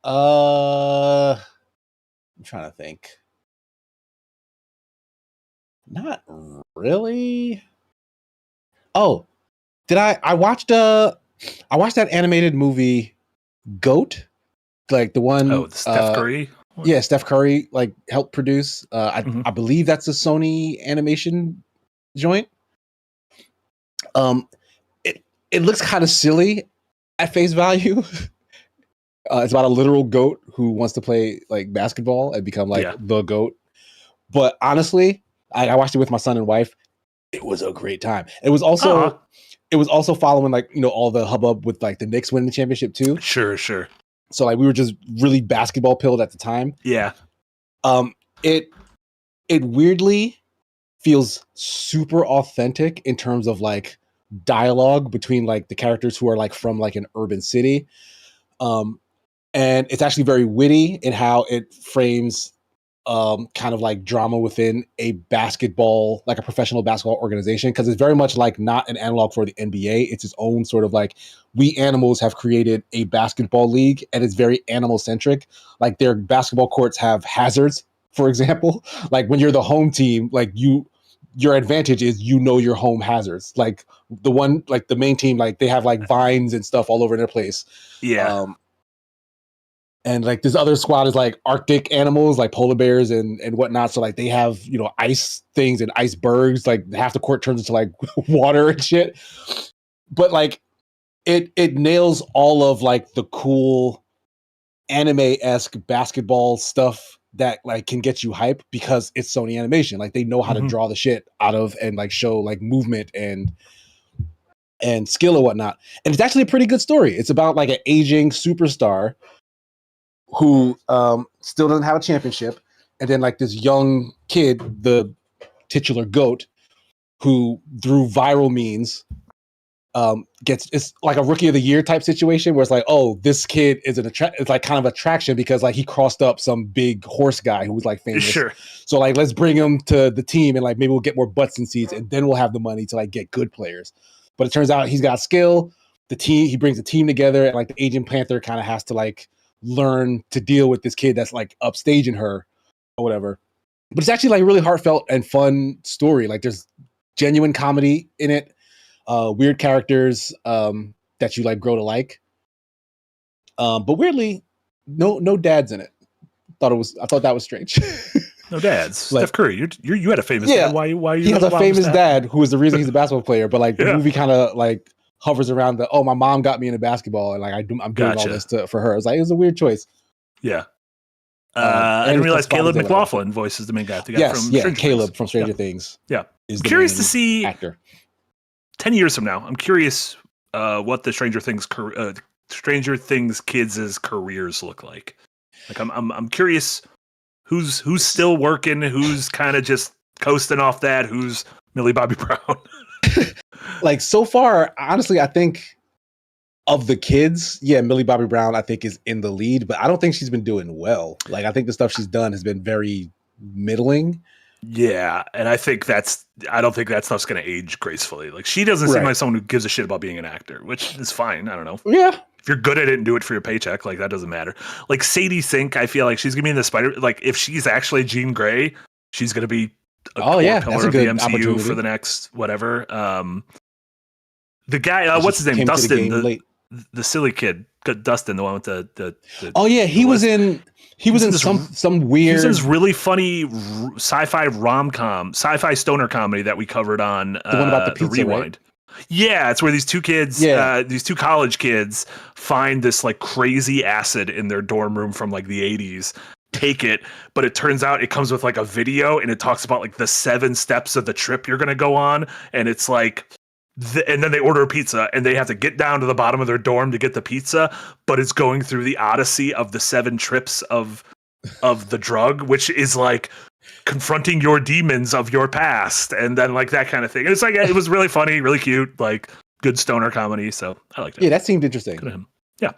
I'm trying to think. Not really. Oh, did I watched that animated movie Goat? Like the one the Steph Curry? Yeah, Steph Curry helped produce. I believe that's a Sony animation joint. It looks kind of silly at face value. It's about a literal goat who wants to play basketball and become the goat. But honestly, I watched it with my son and wife. It was a great time. It was also following all the hubbub with the Knicks winning the championship too. Sure. So we were just really basketball pilled at the time. Yeah. It weirdly feels super authentic in terms of dialogue between the characters who are from an urban city. And it's actually very witty in how it frames kind of like drama within a basketball, like a professional basketball organization, because it's very much like not an analog for the NBA. It's its own sort of like, we animals have created a basketball league, and it's very animal centric. Like their basketball courts have hazards, for example. Like when you're the home team, like your advantage is your home hazards. Like the main team, like they have like vines and stuff all over their place. Yeah. And like this other squad is like Arctic animals, like polar bears and whatnot. So like they have, ice things and icebergs, like half the court turns into like water and shit. But like it nails all of like the cool anime-esque basketball stuff that like can get you hype because it's Sony Animation. Like they know how to draw the shit out of and like show like movement and skill and whatnot. And it's actually a pretty good story. It's about like an aging superstar who still doesn't have a championship, and then like this young kid, the titular GOAT, who through viral means it's like a rookie of the year type situation where it's like, oh, this kid is it's like kind of attraction because like he crossed up some big horse guy who was like famous. Sure. So like let's bring him to the team and like maybe we'll get more butts in seats and then we'll have the money to like get good players. But it turns out he's got skill. He brings the team together, and like the aging Panther kind of has to like learn to deal with this kid that's like upstaging her or whatever. But it's actually like a really heartfelt and fun story. Like there's genuine comedy in it, weird characters that you like grow to like. But weirdly, no dads in it. I thought that was strange. No dads. Like, Steph Curry, you had a famous dad. Why you? He has a famous dad who is the reason he's a basketball player. But like the movie kind of like hovers around my mom got me into basketball and like I'm doing all this for her. It's like it was a weird choice. Yeah. I didn't realize Caleb McLaughlin voices the main guy. The guy from Stranger Caleb Things. From Stranger Things. Yeah. Is I'm curious to see actor. 10 years from now. I'm curious what the Stranger Things kids' careers look like. Like I'm curious who's still working, who's kind of just coasting off that, who's Millie Bobby Brown. Like so far, honestly, I think of the kids, Millie Bobby Brown, I think is in the lead, but I don't think she's been doing well. Like I think the stuff she's done has been very middling. Yeah, and I don't think that stuff's going to age gracefully. Like she doesn't seem like someone who gives a shit about being an actor, which is fine. I don't know. Yeah. If you're good at it and do it for your paycheck, like that doesn't matter. Like Sadie Sink, I feel like she's going to be in the Spider. Like if she's actually Jean Grey, she's going to be a core pillar of the MCU for the next whatever. The guy, what's his name? Dustin, the silly kid, Dustin, the one with the he was in some weird. He was in this really funny sci-fi stoner comedy that we covered on the one about the pizza, Rewind. Right? Yeah, it's where these two kids, these two college kids, find this like crazy acid in their dorm room from like the 80s. Take it, but it turns out it comes with like a video, and it talks about like the 7 steps of the trip you're gonna go on, and it's like. And then they order a pizza and they have to get down to the bottom of their dorm to get the pizza, but it's going through the odyssey of the 7 trips of the drug, which is like confronting your demons of your past and then like that kind of thing. And it's like, it was really funny, really cute, like good stoner comedy. So I liked it. Yeah, that seemed interesting. Good of him. Yeah.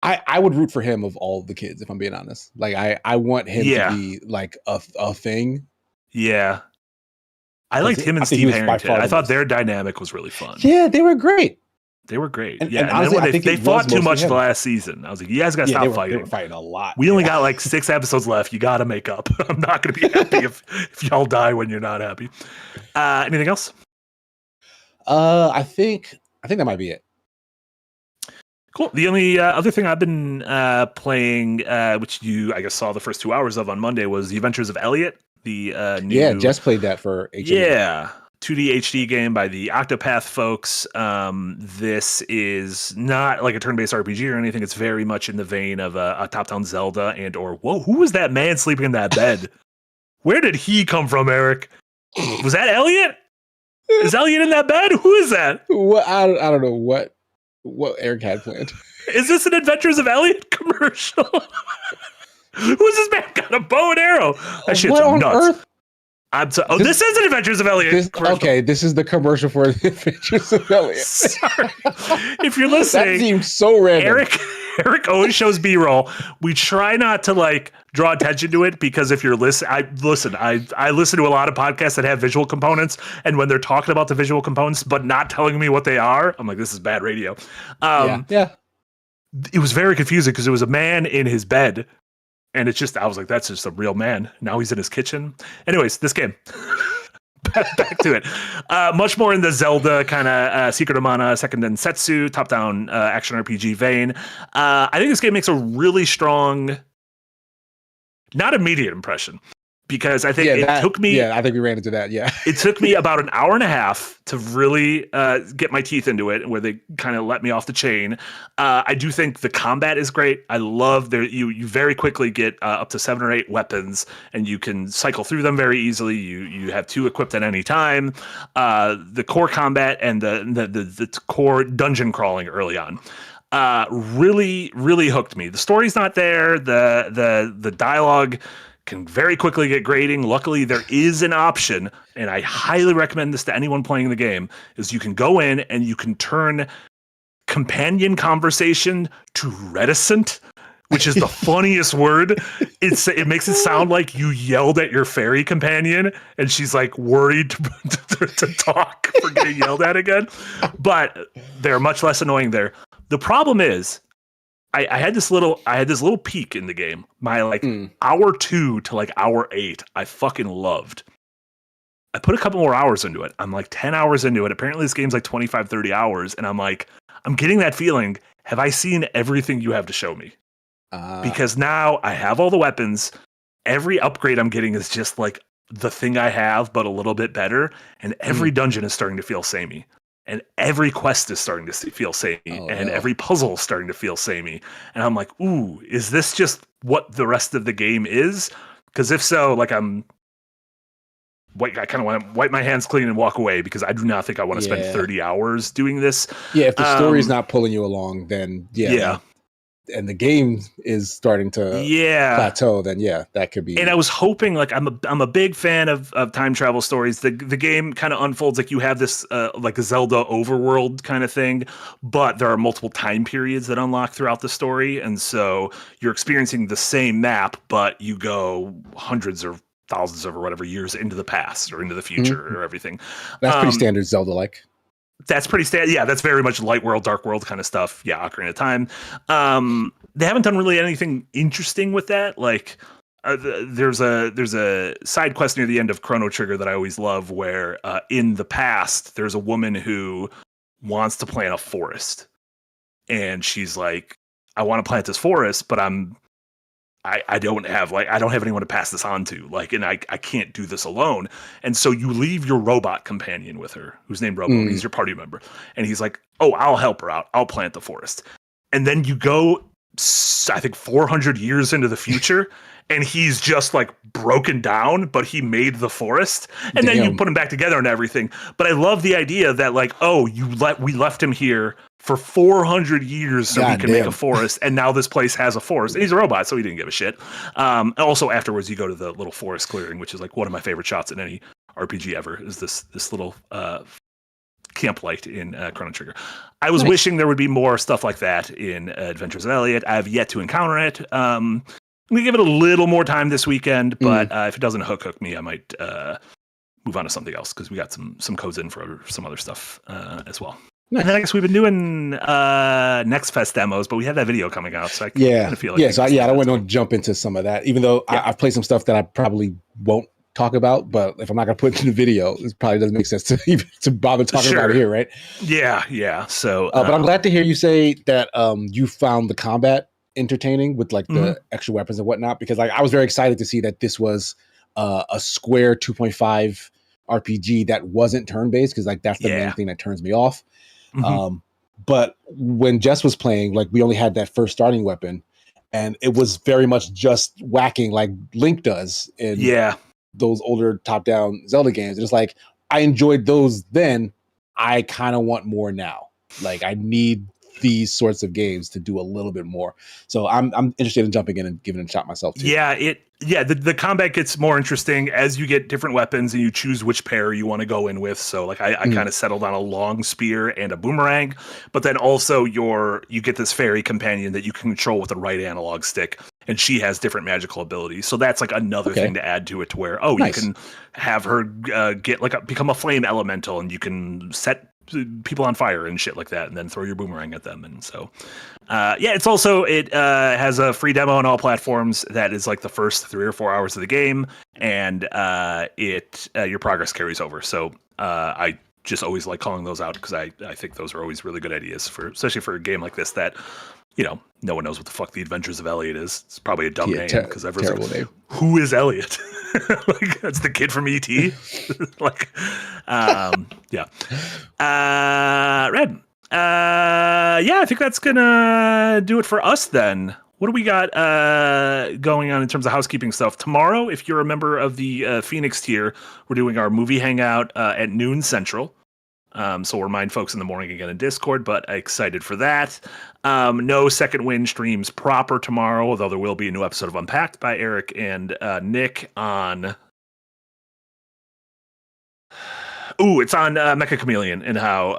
I would root for him of all the kids, if I'm being honest. Like I want him to be like a thing. Yeah. I liked him and Steve Harrington. I thought their dynamic was really fun. Yeah, they were great. And honestly, then when they fought too much the last season. I was like, you guys got to stop fighting. They were fighting a lot. We only got like 6 episodes left. You got to make up. I'm not going to be happy if y'all die when you're not happy. Anything else? I think that might be it. Cool. The only other thing I've been playing, which you, I guess, saw the first 2 hours of on Monday, was The Adventures of Elliot. The new, Jess played that for HD. Yeah, 2D HD game by the Octopath folks. This is not like a turn-based RPG or anything. It's very much in the vein of a top-down Zelda who was that man sleeping in that bed? Where did he come from, Eric? Was that Elliot? Is Elliot in that bed? Who is that? What I don't know what Eric had planned. Is this an Adventures of Elliot commercial? Who's this man got a bow and arrow? That shit's nuts. Earth? This is an Adventures of Elliot. This is the commercial for the Adventures of Elliot. Sorry. If you're listening, that seems so random. Eric always shows B-roll. We try not to like draw attention to it because if you're I listen to a lot of podcasts that have visual components, and when they're talking about the visual components but not telling me what they are, I'm like, this is bad radio. Yeah. It was very confusing because it was a man in his bed, and I was like, that's just a real man. Now he's in his kitchen. Anyways, this game. Back to it. Much more in the Zelda kind of Secret of Mana, Second Densetsu, top-down action RPG vein. I think this game makes a really strong, not immediate impression, because I think took me... Yeah, I think we ran into that, yeah. It took me about an hour and a half to really get my teeth into it, where they kind of let me off the chain. I do think the combat is great. I love you very quickly get up to 7 or 8 weapons, and you can cycle through them very easily. You have 2 equipped at any time. The core combat and the core dungeon crawling early on really, really hooked me. The story's not there. The dialogue can very quickly get grating. Luckily, there is an option, and I highly recommend this to anyone playing the game, is you can go in and you can turn companion conversation to reticent, which is the funniest word. It makes it sound like you yelled at your fairy companion, and she's like worried to talk for getting yelled at again. But they're much less annoying there. The problem is, I had this little peak in the game. My hour 2 to like hour 8, I fucking loved. I put a couple more hours into it. I'm like 10 hours into it. Apparently this game's like 25, 30 hours. And I'm like, I'm getting that feeling. Have I seen everything you have to show me? Because now I have all the weapons. Every upgrade I'm getting is just like the thing I have, but a little bit better. And every dungeon is starting to feel samey. And every quest is starting to feel samey, every puzzle is starting to feel samey. And I'm like, ooh, is this just what the rest of the game is? Because if so, like I kind of want to wipe my hands clean and walk away, because I do not think I want to spend 30 hours doing this. Yeah, if the story's not pulling you along, then and the game is starting to plateau, then that could be. And I was hoping, like, I'm a big fan of time travel stories. The game kind of unfolds like you have this like a Zelda overworld kind of thing, but there are multiple time periods that unlock throughout the story, and so you're experiencing the same map, but you go hundreds or thousands of or whatever years into the past or into the future or everything. That's pretty standard Zelda-like. That's pretty standard. Yeah, that's very much light world, dark world kind of stuff. Yeah, Ocarina of Time. They haven't done really anything interesting with that. Like, there's a side quest near the end of Chrono Trigger that I always love, where in the past there's a woman who wants to plant a forest, and she's like, I want to plant this forest, but I don't have anyone to pass this on to, like, and I can't do this alone. And so you leave your robot companion with her, who's named Robo. He's your party member. And he's like, oh, I'll help her out. I'll plant the forest. And then you go, I think 400 years into the future, and he's just like broken down, but he made the forest. And then you put him back together and everything. But I love the idea that, like, oh, we left him here for 400 years so we can make a forest, and now this place has a forest. And he's a robot, so he didn't give a shit. Also, afterwards, you go to the little forest clearing, which is like one of my favorite shots in any RPG ever, is this little camp light in Chrono Trigger. I was wishing there would be more stuff like that in Adventures of Elliot. I have yet to encounter it. I'm going to give it a little more time this weekend, but if it doesn't hook me, I might move on to something else, because we got some codes in for some other stuff as well. And then I guess we've been doing Next Fest demos, but we have that video coming out, so I kind of feel like I don't want to jump into some of that, even though I've played some stuff that I probably won't talk about. But if I'm not going to put it in the video, it probably doesn't make sense to bother talking about it here, right? Yeah. So, but I'm glad to hear you say that you found the combat entertaining with like the extra weapons and whatnot, because like I was very excited to see that this was a Square 2.5 RPG that wasn't turn-based, because like that's the main thing that turns me off. But when Jess was playing, like, we only had that first starting weapon, and it was very much just whacking like Link does in those older top-down Zelda games. And it's like, I enjoyed those then. I kind of want more now. Like, I need these sorts of games to do a little bit more. So I'm interested in jumping in and giving it a shot myself too. The combat gets more interesting as you get different weapons and you choose which pair you want to go in with. So like I kind of settled on a long spear and a boomerang, but then also you get this fairy companion that you can control with the right analog stick, and she has different magical abilities. So that's like another thing to add to it, to where you can have her become a flame elemental, and you can set people on fire and shit like that, and then throw your boomerang at them. And so it has a free demo on all platforms that is like the first 3 or 4 hours of the game, and your progress carries over. So I just always like calling those out, because I think those are always really good ideas, especially for a game like this that no one knows what the fuck the Adventures of Elliot is. It's probably a dumb name, because everyone's like, who is Elliot? Like, that's the kid from E.T. Like, Red. I think that's gonna do it for us then. What do we got going on in terms of housekeeping stuff? Tomorrow, if you're a member of the Phoenix tier, we're doing our movie hangout at noon Central. So we'll remind folks in the morning again in Discord, but excited for that. No Second Wind streams proper tomorrow, although there will be a new episode of Unpacked by Eric and Nick on... it's on Mecha Chameleon, and how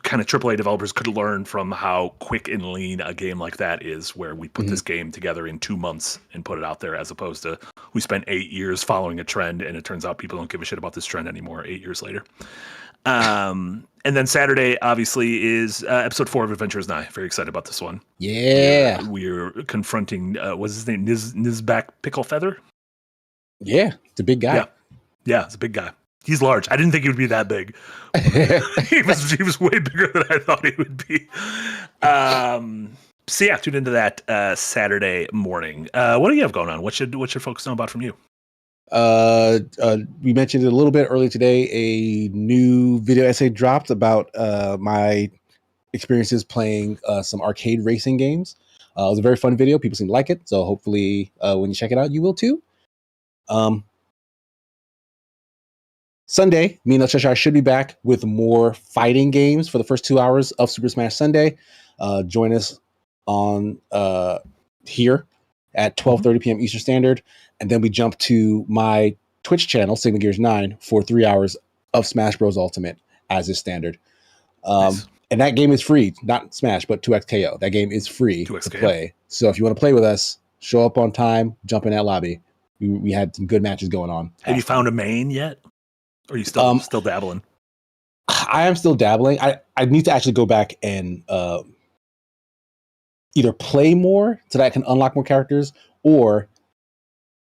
kind of AAA developers could learn from how quick and lean a game like that is, where we put this game together in 2 months and put it out there, as opposed to we spent 8 years following a trend, and it turns out people don't give a shit about this trend anymore 8 years later. And then Saturday, obviously, is episode 4 of Adventures Nigh. Very excited about this one. Yeah. We're confronting, what's his name? Nizbak Picklefeather? Yeah, it's a big guy. Yeah, it's a big guy. He's large. I didn't think he would be that big. He was way bigger than I thought he would be. Tune into that Saturday morning. What do you have going on? What should folks know about from you? We mentioned it a little bit earlier today. A new video essay dropped about my experiences playing some arcade racing games. It was a very fun video. People seem to like it. So hopefully when you check it out, you will too. Sunday, me and Cheshire should be back with more fighting games for the first 2 hours of Super Smash Sunday. Join us on here at 12:30 p.m. Eastern Standard, and then we jump to my Twitch channel, Sigma Gears 9, for 3 hours of Smash Bros. Ultimate, as is standard. Nice. And that game is free, not Smash, but 2XKO. That game is free to play. So if you want to play with us, show up on time, jump in that lobby. We had some good matches going on. Have you found a main yet? Or are you still dabbling? I am still dabbling. I need to actually go back and either play more so that I can unlock more characters, or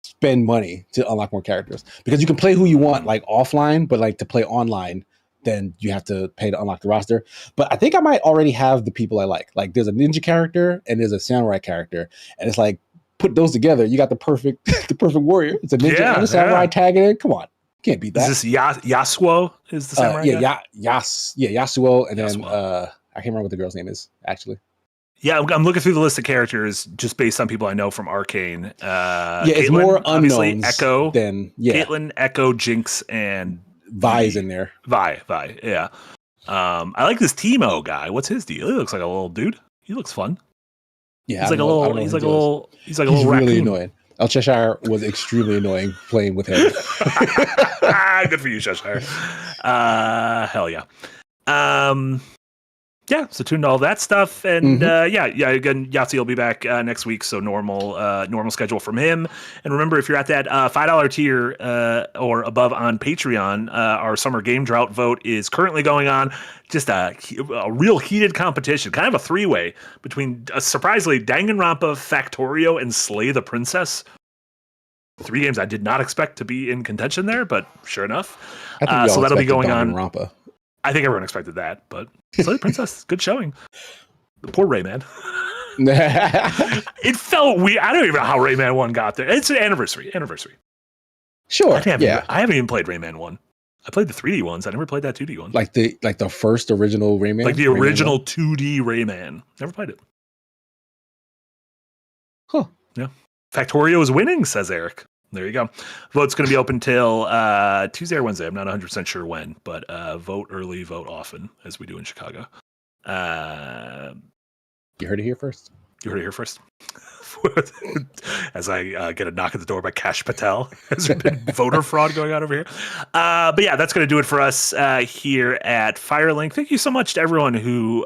spend money to unlock more characters. Because you can play who you want like offline, but like to play online, then you have to pay to unlock the roster. But I think I might already have the people I like. Like there's a ninja character and there's a samurai character, and it's like, put those together, you got the perfect warrior. It's a ninja and a samurai tagging it. Come on. Can't beat that. Is this Yasuo? Is the samurai guy? Yasuo, and then I can't remember what the girl's name is actually. Yeah, I'm looking through the list of characters just based on people I know from Arcane. It's more unknowns. Echo, than Caitlyn, Echo, Jinx, and Vi's in there. Vi, yeah. I like this Teemo guy. What's his deal? He looks like a little dude. He looks fun. Yeah, he's like a little raccoon. Really annoying. El Cheshire was extremely annoying playing with him. Good for you, Cheshire. Hell yeah. So tune to all that stuff. And again, Yahtzee will be back next week. So normal schedule from him. And remember, if you're at that $5 tier or above on Patreon, our summer game drought vote is currently going on. Just a real heated competition, kind of a three-way between surprisingly Danganronpa, Factorio, and Slay the Princess. 3 games I did not expect to be in contention there, but sure enough. So that'll be going on. I think everyone expected that, but Slay the Princess, good showing. The poor Rayman. It felt weird. I don't even know how Rayman 1 got there. It's an anniversary. Sure. I haven't even played Rayman 1. I played the 3D ones. I never played that 2D one. Like the first original Rayman? Like the original 2D Rayman. Never played it. Huh. Yeah. Factorio is winning, says Eric. There you go. Vote's going to be open till Tuesday or Wednesday. I'm not 100% sure when, but vote early, vote often, as we do in Chicago. You heard it here first. You heard it here first. As I get a knock at the door by Kash Patel. Has there been voter fraud going on over here? But yeah, that's going to do it for us here at Firelink. Thank you so much to everyone who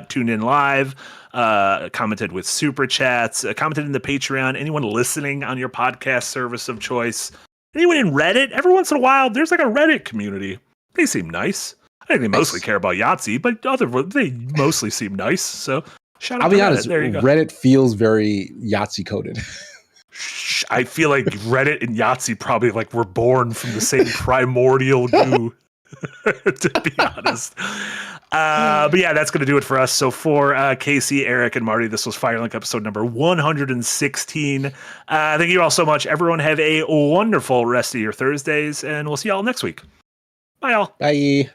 tuned in live, commented with super chats, commented in the Patreon, anyone listening on your podcast service of choice, anyone in Reddit. Every once in a while, there's like a Reddit community. They seem nice. I think they mostly care about Yahtzee, but they mostly seem nice. So shout out I'll to be Reddit. honest, There you go. Reddit feels very Yahtzee coded. I feel like Reddit and Yahtzee probably like were born from the same primordial goo, to be honest. But yeah, that's going to do it for us. So for Casey, Eric, and Marty, this was Firelink episode number 116. Thank you all so much. Everyone have a wonderful rest of your Thursdays, and we'll see y'all next week. Bye, y'all. Bye.